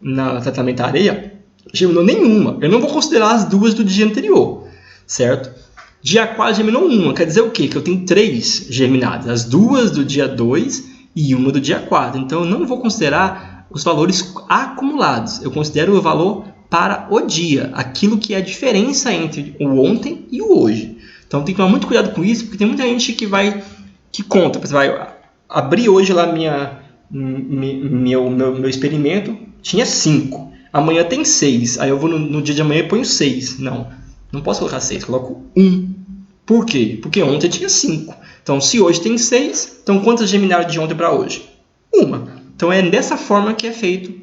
na tratamento areia, germinou nenhuma. Eu não vou considerar as 2 do dia anterior, certo? Dia 4 germinou 1. Quer dizer o quê? Que eu tenho 3 germinadas. As 2 do dia 2 e 1 do dia 4. Então, eu não vou considerar os valores acumulados. Eu considero o valor para o dia. Aquilo que é a diferença entre o ontem e o hoje. Então, tem que tomar muito cuidado com isso, porque tem muita gente que conta. Você vai abrir hoje lá meu experimento. Tinha 5. Amanhã tem 6. Aí eu vou no dia de amanhã e ponho 6. Não posso colocar 6, coloco 1. Por quê? Porque ontem tinha 5. Então, se hoje tem 6, então quantas germinaram de ontem para hoje? 1. Então, é dessa forma que é feito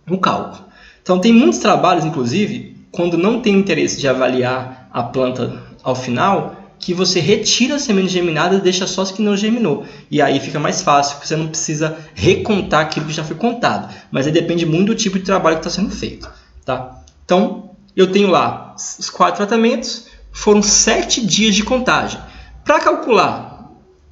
o cálculo. Então, tem muitos trabalhos, inclusive, quando não tem interesse de avaliar a planta ao final, que você retira as sementes germinadas e deixa só as que não germinou. E aí fica mais fácil, porque você não precisa recontar aquilo que já foi contado. Mas aí depende muito do tipo de trabalho que está sendo feito. Tá? Então, eu tenho lá os 4 tratamentos, foram 7 dias de contagem. Para calcular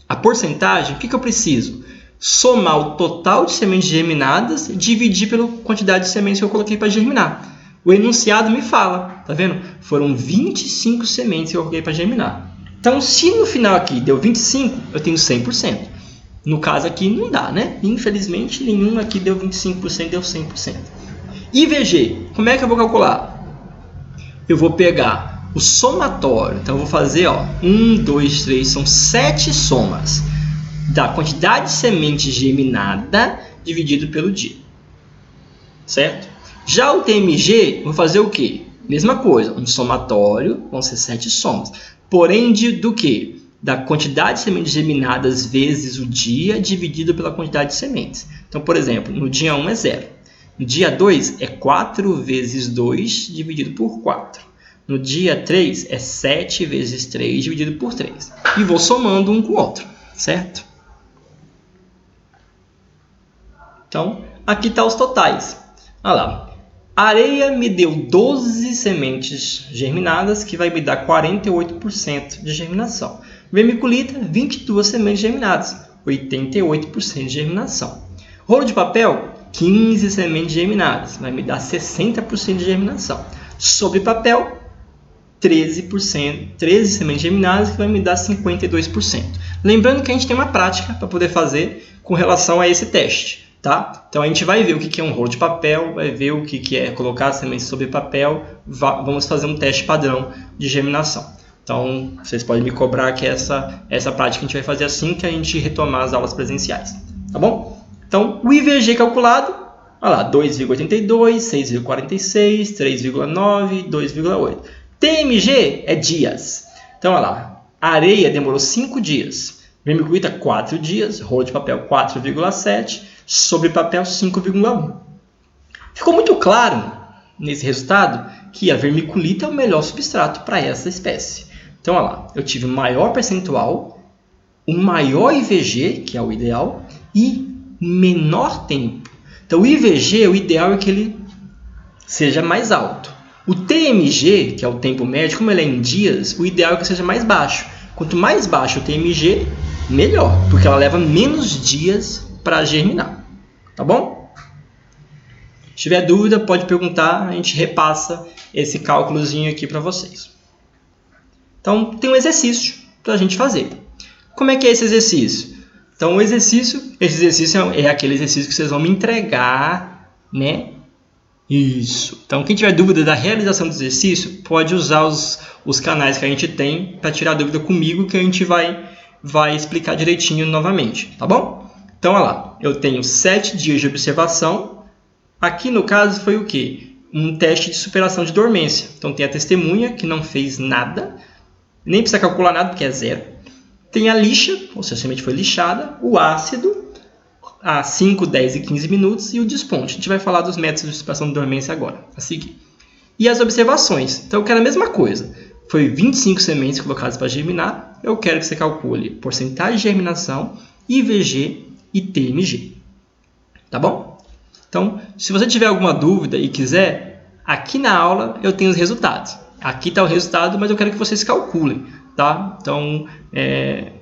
a porcentagem, o que eu preciso? Somar o total de sementes germinadas e dividir pela quantidade de sementes que eu coloquei para germinar. O enunciado me fala, tá vendo? Foram 25 sementes que eu coloquei para germinar. Então, se no final aqui deu 25, eu tenho 100%. No caso aqui não dá, né? Infelizmente, nenhum aqui deu 25%, deu 100%. IVG, como é que eu vou calcular? Eu vou pegar o somatório. Então, eu vou fazer 1, 2, 3, são 7 somas da quantidade de semente germinada dividido pelo dia. Certo? Já o TMG, vou fazer o quê? Mesma coisa, um somatório, vão ser 7 somas. Porém, do quê? Da quantidade de sementes germinadas vezes o dia dividido pela quantidade de sementes. Então, por exemplo, no dia 1 é 0. No dia 2 é 4 vezes 2 dividido por 4. No dia 3 é 7 vezes 3 dividido por 3. E vou somando um com o outro, certo? Então, aqui estão os totais. Olha lá. Areia me deu 12 sementes germinadas, que vai me dar 48% de germinação. Vermiculita, 22 sementes germinadas, 88% de germinação. Rolo de papel, 15 sementes germinadas, vai me dar 60% de germinação. Sobre papel, 13 sementes germinadas, que vai me dar 52%. Lembrando que a gente tem uma prática para poder fazer com relação a esse teste. Tá? Então, a gente vai ver o que é um rolo de papel, vai ver o que é colocar sementes sobre papel, vamos fazer um teste padrão de germinação. Então, vocês podem me cobrar que essa prática a gente vai fazer assim que a gente retomar as aulas presenciais. Tá bom? Então, o IVG calculado, olha lá, 2,82, 6,46, 3,9, 2,8. TMG é dias. Então, olha lá, a areia demorou 5 dias, vermiculita 4 dias, rolo de papel 4,7, sobre papel 5,1. Ficou muito claro nesse resultado que a vermiculita é o melhor substrato para essa espécie. Então, olha lá, eu tive um maior percentual, um maior IVG, que é o ideal, e menor tempo. Então, o IVG, o ideal é que ele seja mais alto. O TMG, que é o tempo médio, como ele é em dias, o ideal é que seja mais baixo. Quanto mais baixo o TMG, melhor, porque ela leva menos dias para germinar. Tá bom? Se tiver dúvida, pode perguntar, a gente repassa esse cálculozinho aqui para vocês. Então, tem um exercício para a gente fazer. Como é que é esse exercício? Então, esse exercício é aquele exercício que vocês vão me entregar, né? Isso. Então, quem tiver dúvida da realização do exercício, pode usar os canais que a gente tem para tirar dúvida comigo, que a gente vai explicar direitinho novamente, tá bom? Então, olha lá, eu tenho 7 dias de observação. Aqui, no caso, foi o quê? Um teste de superação de dormência. Então, tem a testemunha, que não fez nada, nem precisa calcular nada, porque é 0. Tem a lixa, ou seja, a semente foi lixada, o ácido, a 5, 10 e 15 minutos, e o desponte. A gente vai falar dos métodos de superação de dormência agora, a seguir. E as observações. Então, eu quero a mesma coisa. Foi 25 sementes colocadas para germinar. Eu quero que você calcule porcentagem de germinação, IVG e TMG. Tá bom? Então, se você tiver alguma dúvida e quiser, aqui na aula eu tenho os resultados. Aqui está o resultado, mas eu quero que vocês calculem. Tá? Então, é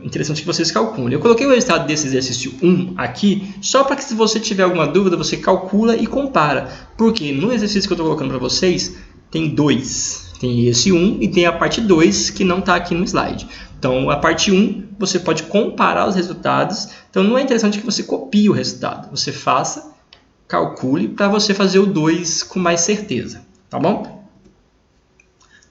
interessante que vocês calculem. Eu coloquei o resultado desse exercício 1 aqui, só para que se você tiver alguma dúvida, você calcula e compara. Porque no exercício que eu estou colocando para vocês, tem 2. Tem esse 1 e tem a parte 2 que não está aqui no slide. Então, a parte 1, você pode comparar os resultados. Então, não é interessante que você copie o resultado. Você faça, calcule, para você fazer o 2 com mais certeza. Tá bom?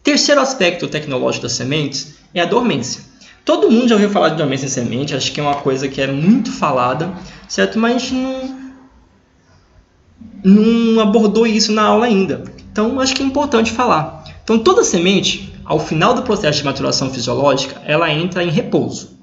Terceiro aspecto tecnológico das sementes é a dormência. Todo mundo já ouviu falar de dormência em semente, acho que é uma coisa que é muito falada, certo? Mas a gente não abordou isso na aula ainda. Então, acho que é importante falar. Então, toda semente, ao final do processo de maturação fisiológica, ela entra em repouso.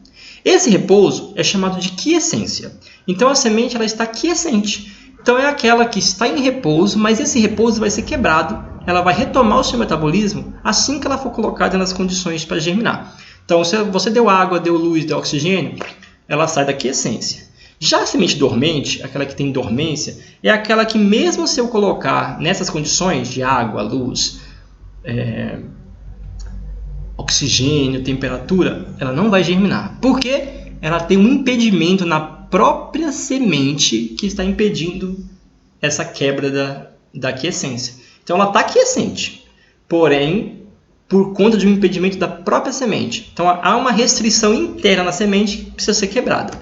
Esse repouso é chamado de quiescência. Então, a semente ela está quiescente. Então, é aquela que está em repouso, mas esse repouso vai ser quebrado. Ela vai retomar o seu metabolismo assim que ela for colocada nas condições para germinar. Então, se você deu água, deu luz, deu oxigênio, ela sai da quiescência. Já a semente dormente, aquela que tem dormência, é aquela que mesmo se eu colocar nessas condições de água, luz, oxigênio, temperatura, ela não vai germinar. Por quê? Ela tem um impedimento na própria semente que está impedindo essa quebra da quiescência. Então ela está quiescente, porém, por conta de um impedimento da própria semente. Então há uma restrição interna na semente que precisa ser quebrada.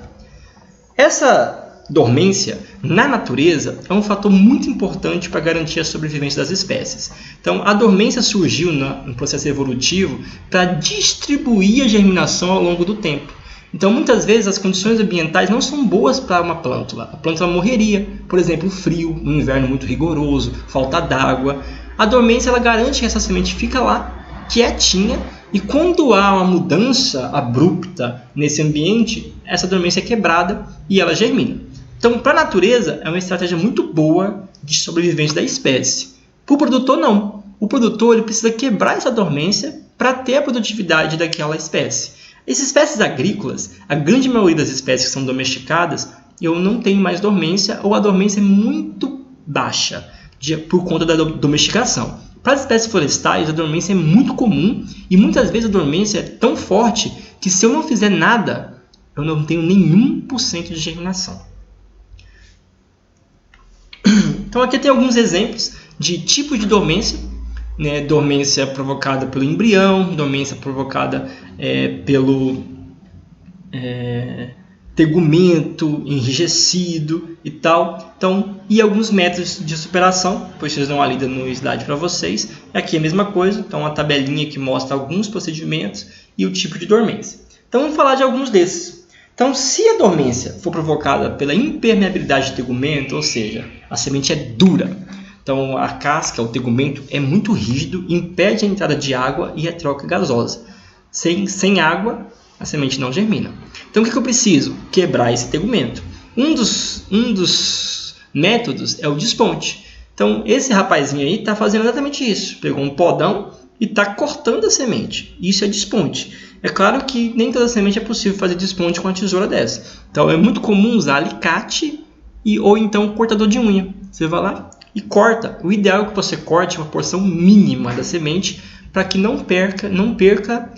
Essa dormência, na natureza, é um fator muito importante para garantir a sobrevivência das espécies. Então, a dormência surgiu no processo evolutivo para distribuir a germinação ao longo do tempo. Então, muitas vezes, as condições ambientais não são boas para uma plântula. A plântula morreria, por exemplo, frio, um inverno muito rigoroso, falta d'água. A dormência ela garante que essa semente fica lá, quietinha, e quando há uma mudança abrupta nesse ambiente, essa dormência é quebrada e ela germina. Então, para a natureza, é uma estratégia muito boa de sobrevivência da espécie. Para o produtor, não. O produtor ele precisa quebrar essa dormência para ter a produtividade daquela espécie. Essas espécies agrícolas, a grande maioria das espécies que são domesticadas, eu não tenho mais dormência ou a dormência é muito baixa por conta da domesticação. Para as espécies florestais, a dormência é muito comum e muitas vezes a dormência é tão forte que se eu não fizer nada, eu não tenho nenhum por cento de germinação. Então aqui tem alguns exemplos de tipos de dormência, né? Dormência provocada pelo embrião, dormência provocada pelo tegumento enrijecido e tal. Então, e alguns métodos de superação, depois vocês dão uma lida no slide para vocês. Aqui é a mesma coisa, então uma tabelinha que mostra alguns procedimentos e o tipo de dormência. Então vamos falar de alguns desses. Então, se a dormência for provocada pela impermeabilidade do tegumento, ou seja, a semente é dura, então a casca, o tegumento é muito rígido, impede a entrada de água e a troca gasosa. Sem água, a semente não germina. Então, o que eu preciso? Quebrar esse tegumento. Um dos métodos é o desponte. Então, esse rapazinho aí está fazendo exatamente isso. Pegou um podão e está cortando a semente. Isso é desponte. É claro que nem toda semente é possível fazer desponte com uma tesoura dessa. Então, é muito comum usar alicate ou então cortador de unha. Você vai lá e corta. O ideal é que você corte uma porção mínima da semente para que não perca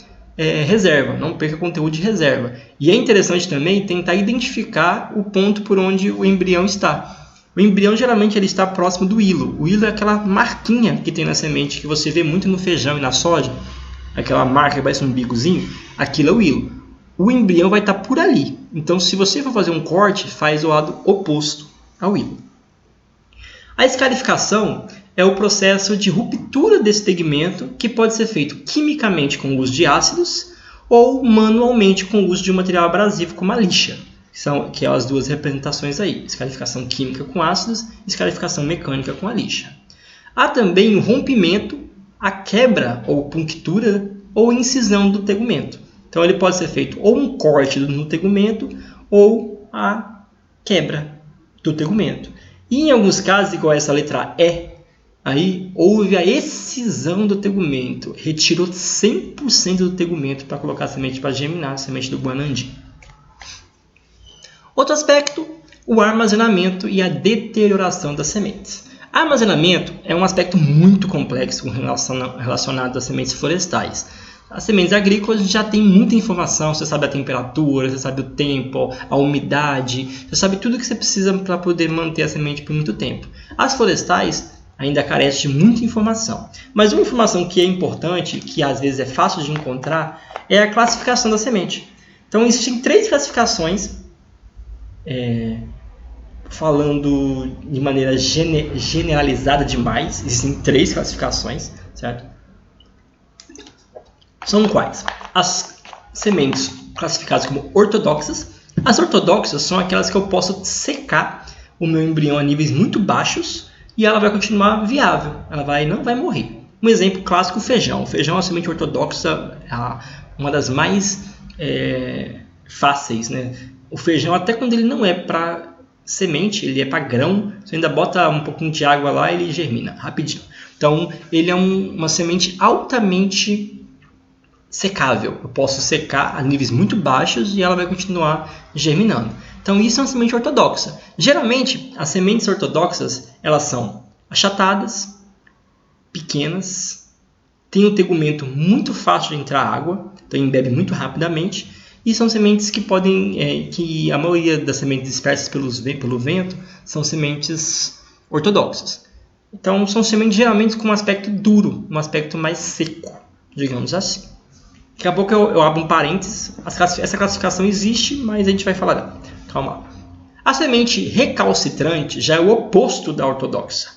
reserva, não perca conteúdo de reserva. E é interessante também tentar identificar o ponto por onde o embrião está. O embrião geralmente ele está próximo do hilo. O hilo é aquela marquinha que tem na semente que você vê muito no feijão e na soja. Aquela marca que parece um bigozinho, aquilo é o hilo. O embrião vai estar por ali. Então, se você for fazer um corte, faz o lado oposto ao hilo. A escarificação é o processo de ruptura desse tegumento que pode ser feito quimicamente com o uso de ácidos ou manualmente com o uso de um material abrasivo como a lixa, que são as duas representações aí, escarificação química com ácidos e escarificação mecânica com a lixa. Há também o rompimento, a quebra ou punctura ou incisão do tegumento. Então ele pode ser feito ou um corte no tegumento ou a quebra do tegumento. E em alguns casos, igual essa letra E, aí houve a excisão do tegumento, retirou 100% do tegumento para colocar a semente para germinar, a semente do guanandi. Outro aspecto, o armazenamento e a deterioração das sementes. Armazenamento é um aspecto muito complexo relacionado às sementes florestais. As sementes agrícolas já tem muita informação, você sabe a temperatura, você sabe o tempo, a umidade, você sabe tudo que você precisa para poder manter a semente por muito tempo. As florestais ainda carecem de muita informação. Mas uma informação que é importante, que às vezes é fácil de encontrar, é a classificação da semente. Então existem 3 classificações, falando de maneira generalizada demais, existem 3 classificações, certo? São quais? As sementes classificadas como ortodoxas. As ortodoxas são aquelas que eu posso secar o meu embrião a níveis muito baixos e ela vai continuar viável, ela não vai morrer. Um exemplo clássico, o feijão. O feijão é uma semente ortodoxa, uma das mais fáceis, né? O feijão, até quando ele não é para semente, ele é para grão, você ainda bota um pouquinho de água lá e ele germina rapidinho. Então, ele é uma semente altamente secável. Eu posso secar a níveis muito baixos e ela vai continuar germinando. Então, isso é uma semente ortodoxa. Geralmente, as sementes ortodoxas, elas são achatadas, pequenas, tem um tegumento muito fácil de entrar água, então embebe muito rapidamente, e são sementes que podem, que a maioria das sementes dispersas pelo vento são sementes ortodoxas. Então são sementes geralmente com um aspecto duro, um aspecto mais seco, digamos assim. Daqui a pouco eu abro um parênteses, essa classificação existe, mas a gente vai falar dela. Calma lá. A semente recalcitrante já é o oposto da ortodoxa.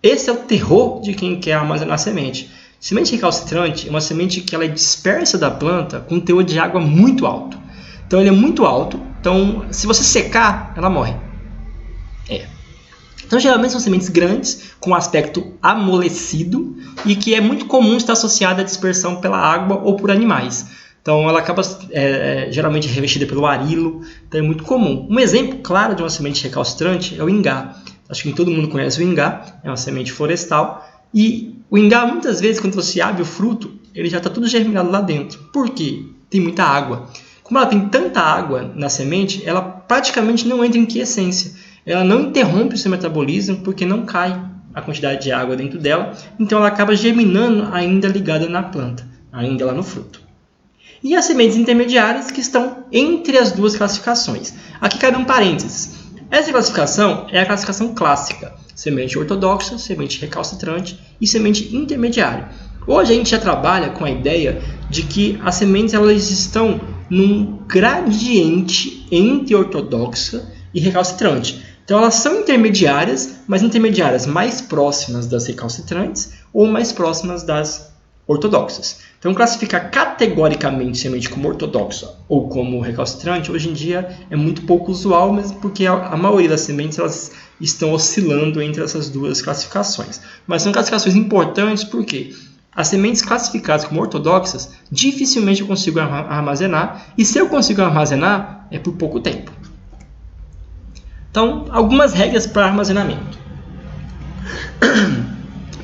Esse é o terror de quem quer armazenar semente. Semente recalcitrante é uma semente que ela é dispersa da planta com um teor de água muito alto. Então ele é muito alto, então se você secar, ela morre. Então geralmente são sementes grandes, com aspecto amolecido e que é muito comum estar associada à dispersão pela água ou por animais. Então ela acaba geralmente revestida pelo arilo, então é muito comum. Um exemplo claro de uma semente recalcitrante é o ingá. Acho que todo mundo conhece o ingá, é uma semente florestal. E o ingá, muitas vezes, quando você abre o fruto, ele já está tudo germinado lá dentro. Por quê? Tem muita água. Como ela tem tanta água na semente, ela praticamente não entra em quiescência. Ela não interrompe o seu metabolismo porque não cai a quantidade de água dentro dela. Então ela acaba germinando ainda ligada na planta, ainda lá no fruto. E as sementes intermediárias que estão entre as duas classificações. Aqui cabe um parênteses. Essa classificação é a classificação clássica. Semente ortodoxa, semente recalcitrante e semente intermediária. Hoje a gente já trabalha com a ideia de que as sementes elas estão num gradiente entre ortodoxa e recalcitrante. Então elas são intermediárias, mas intermediárias mais próximas das recalcitrantes ou mais próximas das ortodoxas. Então classificar categoricamente semente como ortodoxa ou como recalcitrante hoje em dia é muito pouco usual, mesmo porque a maioria das sementes elas estão oscilando entre essas duas classificações. Mas são classificações importantes porque as sementes classificadas como ortodoxas dificilmente eu consigo armazenar, e se eu consigo armazenar é por pouco tempo. Então, algumas regras para armazenamento.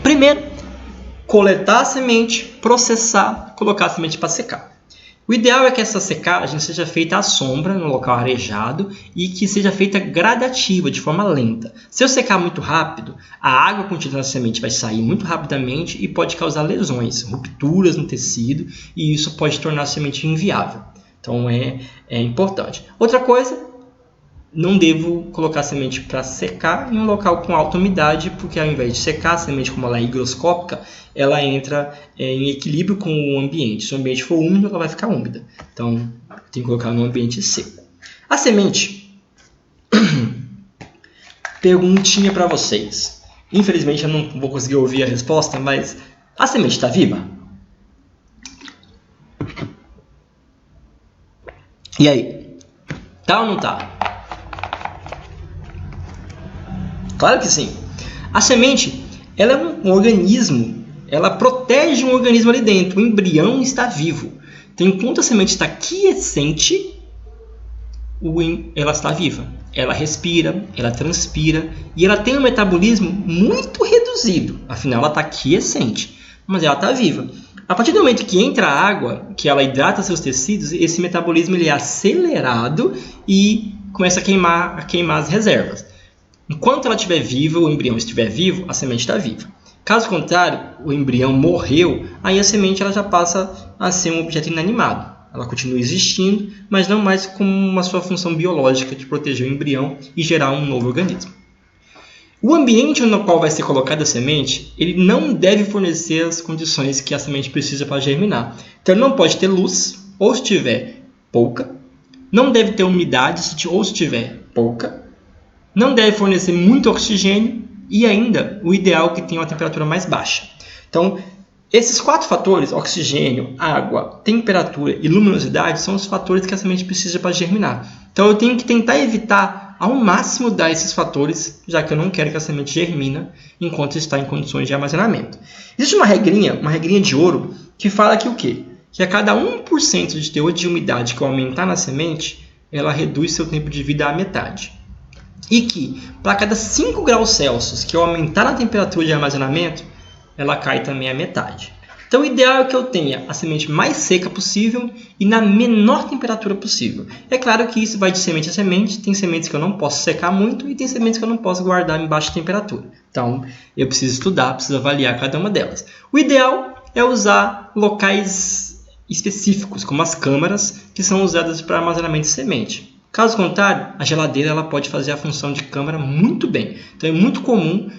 Primeiro, coletar a semente, processar, colocar a semente para secar. O ideal é que essa secagem seja feita à sombra, no local arejado, e que seja feita gradativa, de forma lenta. Se eu secar muito rápido, a água contida na semente vai sair muito rapidamente e pode causar lesões, rupturas no tecido, e isso pode tornar a semente inviável. Então é importante. Outra coisa, não devo colocar a semente para secar em um local com alta umidade, porque ao invés de secar, a semente, como ela é higroscópica, ela entra em equilíbrio com o ambiente. Se o ambiente for úmido, ela vai ficar úmida. Então, tem que colocar no ambiente seco. A semente. Perguntinha para vocês. Infelizmente, eu não vou conseguir ouvir a resposta, mas a semente está viva? E aí? Tá ou não tá? Claro que sim. A semente, ela é um organismo, ela protege um organismo ali dentro. O embrião está vivo. Então, enquanto a semente está quiescente, ela está viva. Ela respira, ela transpira e ela tem um metabolismo muito reduzido. Afinal, ela está quiescente, mas ela está viva. A partir do momento que entra a água, que ela hidrata seus tecidos, esse metabolismo ele é acelerado e começa a queimar as reservas. Enquanto ela estiver viva, o embrião estiver vivo, a semente está viva. Caso contrário, o embrião morreu, aí a semente ela já passa a ser um objeto inanimado. Ela continua existindo, mas não mais com uma sua função biológica de proteger o embrião e gerar um novo organismo. O ambiente no qual vai ser colocada a semente, ele não deve fornecer as condições que a semente precisa para germinar. Então, ele não pode ter luz, ou se tiver, pouca. Não deve ter umidade, ou se tiver, pouca. Não deve fornecer muito oxigênio e ainda o ideal é que tenha uma temperatura mais baixa. Então, esses 4 fatores, oxigênio, água, temperatura e luminosidade, são os fatores que a semente precisa para germinar. Então, eu tenho que tentar evitar ao máximo dar esses fatores, já que eu não quero que a semente germina enquanto está em condições de armazenamento. Existe uma regrinha de ouro, que fala que o quê? Que a cada 1% de teor de umidade que eu aumentar na semente, ela reduz seu tempo de vida à metade. E que, para cada 5 graus Celsius que eu aumentar na temperatura de armazenamento, ela cai também à metade. Então, o ideal é que eu tenha a semente mais seca possível e na menor temperatura possível. É claro que isso vai de semente a semente. Tem sementes que eu não posso secar muito e tem sementes que eu não posso guardar em baixa temperatura. Então, eu preciso estudar, preciso avaliar cada uma delas. O ideal é usar locais específicos, como as câmaras, que são usadas para armazenamento de semente. Caso contrário, a geladeira ela pode fazer a função de câmara muito bem. Então é muito comum,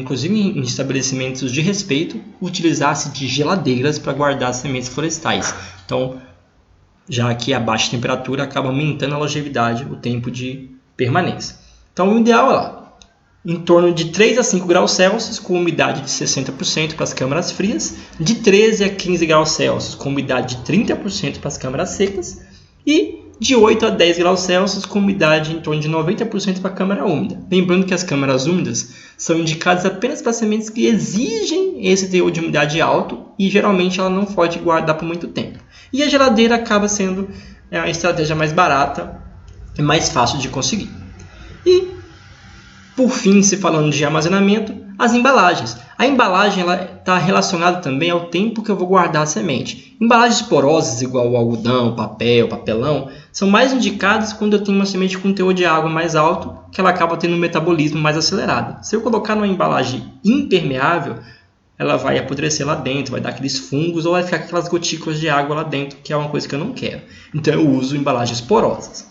inclusive em estabelecimentos de respeito, utilizar-se de geladeiras para guardar as sementes florestais. Então, já que a baixa temperatura acaba aumentando a longevidade, o tempo de permanência. Então, o ideal é lá, em torno de 3 a 5 graus Celsius, com umidade de 60% para as câmaras frias, de 13 a 15 graus Celsius, com umidade de 30% para as câmaras secas, e de 8 a 10 graus Celsius, com umidade em torno de 90% para a câmara úmida. Lembrando que as câmaras úmidas são indicadas apenas para sementes que exigem esse teor de umidade alto e geralmente ela não pode guardar por muito tempo. E a geladeira acaba sendo a estratégia mais barata e mais fácil de conseguir. E, por fim, se falando de armazenamento, as embalagens. A embalagem está relacionada também ao tempo que eu vou guardar a semente. Embalagens porosas, igual o algodão, papel, papelão, são mais indicadas quando eu tenho uma semente com teor de água mais alto, que ela acaba tendo um metabolismo mais acelerado. Se eu colocar numa embalagem impermeável, ela vai apodrecer lá dentro, vai dar aqueles fungos ou vai ficar aquelas gotículas de água lá dentro, que é uma coisa que eu não quero. Então eu uso embalagens porosas.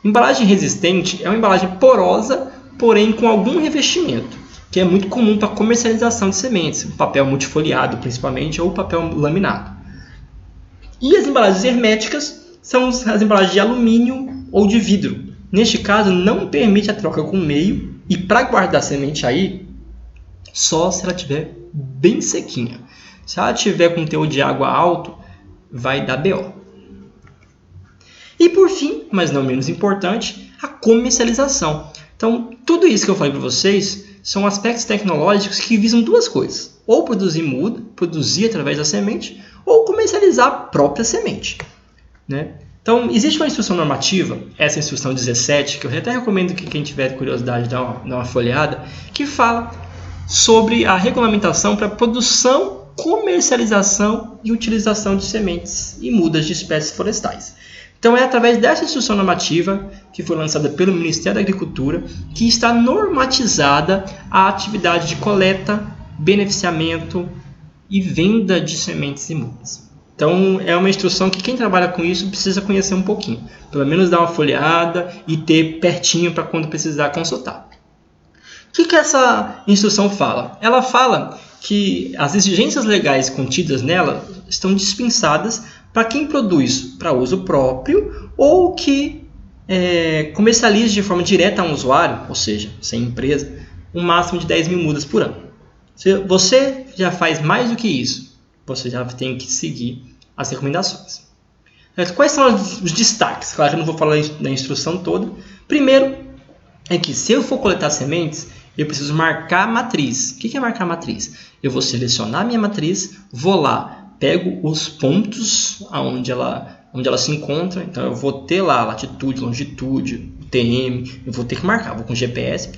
Embalagem resistente é uma embalagem porosa, porém com algum revestimento, que é muito comum para comercialização de sementes, o papel multifoliado principalmente ou papel laminado. E as embalagens herméticas são as embalagens de alumínio ou de vidro. Neste caso, não permite a troca com o meio e para guardar a semente aí, só se ela estiver bem sequinha. Se ela tiver com teor de água alto, vai dar BO. E por fim, mas não menos importante, a comercialização. Então, tudo isso que eu falei para vocês são aspectos tecnológicos que visam duas coisas. Ou produzir muda, produzir através da semente, ou comercializar a própria semente, né? Então, existe uma instrução normativa, essa instrução 17, que eu até recomendo que quem tiver curiosidade dá uma folheada, que fala sobre a regulamentação para produção, comercialização e utilização de sementes e mudas de espécies florestais. Então é através dessa instrução normativa, que foi lançada pelo Ministério da Agricultura, que está normatizada a atividade de coleta, beneficiamento e venda de sementes e mudas. Então é uma instrução que quem trabalha com isso precisa conhecer um pouquinho, pelo menos dar uma folheada e ter pertinho para quando precisar consultar. O que essa instrução fala? Ela fala que as exigências legais contidas nela estão dispensadas para quem produz para uso próprio ou que comercialize de forma direta a um usuário, ou seja, sem empresa, um máximo de 10 mil mudas por ano. Se você já faz mais do que isso, você já tem que seguir as recomendações. Quais são os destaques? Claro que eu não vou falar da instrução toda. Primeiro, é que se eu for coletar sementes, eu preciso marcar a matriz. O que é marcar a matriz? Eu vou selecionar a minha matriz, vou lá, pego os pontos onde ela se encontra. Então, eu vou ter lá latitude, longitude, TM, eu vou ter que marcar, vou com GPS.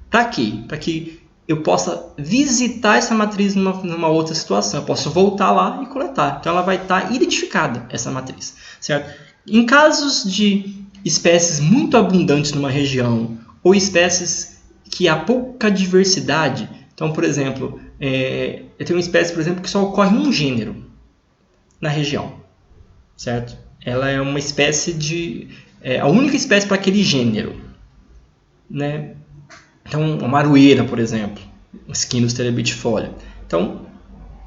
Para quê? Para que eu possa visitar essa matriz numa outra situação. Eu posso voltar lá e coletar. Então, ela vai estar identificada, essa matriz, certo? Em casos de espécies muito abundantes numa região ou espécies que há pouca diversidade, então, por exemplo, eu tenho uma espécie, por exemplo, que só ocorre um gênero na região, certo? Ela é uma espécie a única espécie para aquele gênero, né? Então, a maroeira, por exemplo, Esquinus terebitifolia. Então,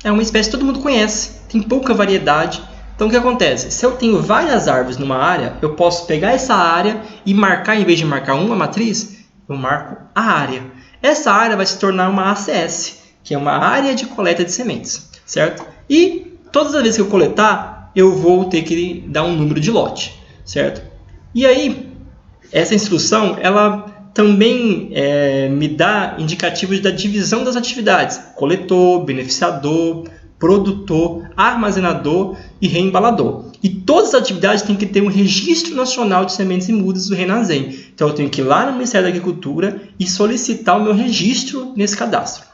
é uma espécie que todo mundo conhece, tem pouca variedade. Então, o que acontece? Se eu tenho várias árvores numa área, eu posso pegar essa área e marcar, em vez de marcar uma matriz, eu marco a área. Essa área vai se tornar uma ACS, que é uma área de coleta de sementes, certo? E todas as vezes que eu coletar, eu vou ter que dar um número de lote, certo? E aí, essa instrução, ela também me dá indicativos da divisão das atividades: coletor, beneficiador, produtor, armazenador e reembalador. E todas as atividades têm que ter um registro nacional de sementes e mudas do RENASEM. Então eu tenho que ir lá no Ministério da Agricultura e solicitar o meu registro nesse cadastro.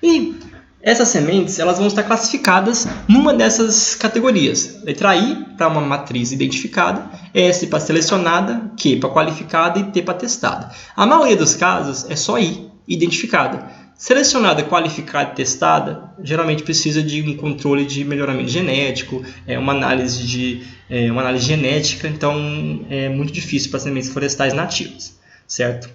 E essas sementes elas vão estar classificadas numa dessas categorias. Letra I para uma matriz identificada, S para selecionada, Q para qualificada e T para testada. A maioria dos casos é só I, identificada. Selecionada, qualificada e testada, geralmente precisa de um controle de melhoramento genético, uma análise genética, então é muito difícil para sementes florestais nativas, certo?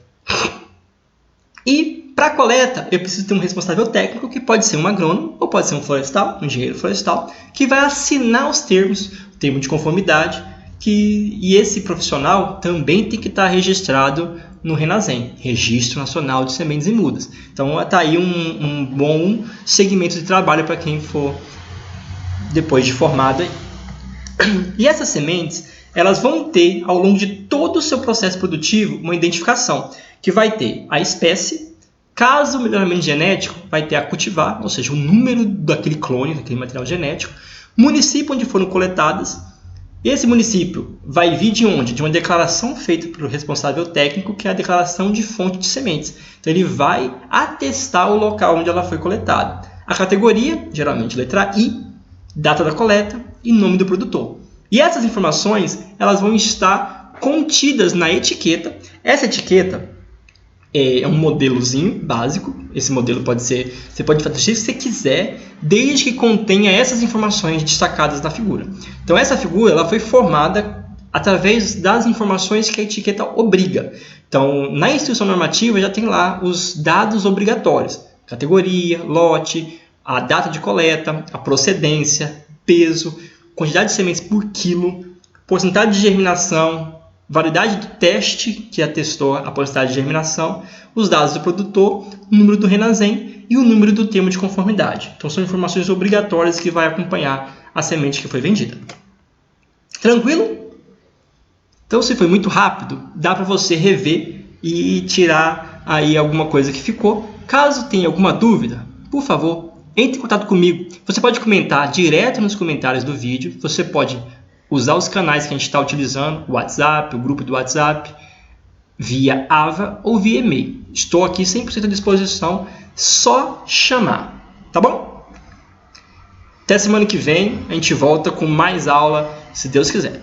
E para a coleta, eu preciso ter um responsável técnico, que pode ser um agrônomo ou pode ser um florestal, um engenheiro florestal, que vai assinar os termos, o termo de conformidade, e esse profissional também tem que estar registrado no RENASEM, Registro Nacional de Sementes e Mudas. Então está aí um bom segmento de trabalho para quem for depois de formado. E essas sementes, elas vão ter, ao longo de todo o seu processo produtivo, uma identificação, que vai ter a espécie, caso o melhoramento genético, vai ter a cultivar, ou seja, o número daquele clone, daquele material genético, município onde foram coletadas. Esse município vai vir de onde? De uma declaração feita pelo responsável técnico, que é a declaração de fonte de sementes. Então, ele vai atestar o local onde ela foi coletada. A categoria, geralmente letra I, data da coleta e nome do produtor. E essas informações, elas vão estar contidas na etiqueta. Essa etiqueta é um modelozinho básico. Esse modelo pode ser, você pode fazer do jeito que você quiser, desde que contenha essas informações destacadas na figura. Então, essa figura ela foi formada através das informações que a etiqueta obriga. Então, na instrução normativa já tem lá os dados obrigatórios: categoria, lote, a data de coleta, a procedência, peso, quantidade de sementes por quilo, porcentagem de germinação, validade do teste que atestou a porcentagem de germinação, os dados do produtor, o número do RENASEM e o número do termo de conformidade. Então, são informações obrigatórias que vai acompanhar a semente que foi vendida. Tranquilo? Então, se foi muito rápido, dá para você rever e tirar aí alguma coisa que ficou. Caso tenha alguma dúvida, por favor, entre em contato comigo. Você pode comentar direto nos comentários do vídeo. Você pode usar os canais que a gente está utilizando, o WhatsApp, o grupo do WhatsApp, via AVA ou via e-mail. Estou aqui 100% à disposição, só chamar, tá bom? Até semana que vem, a gente volta com mais aula, se Deus quiser.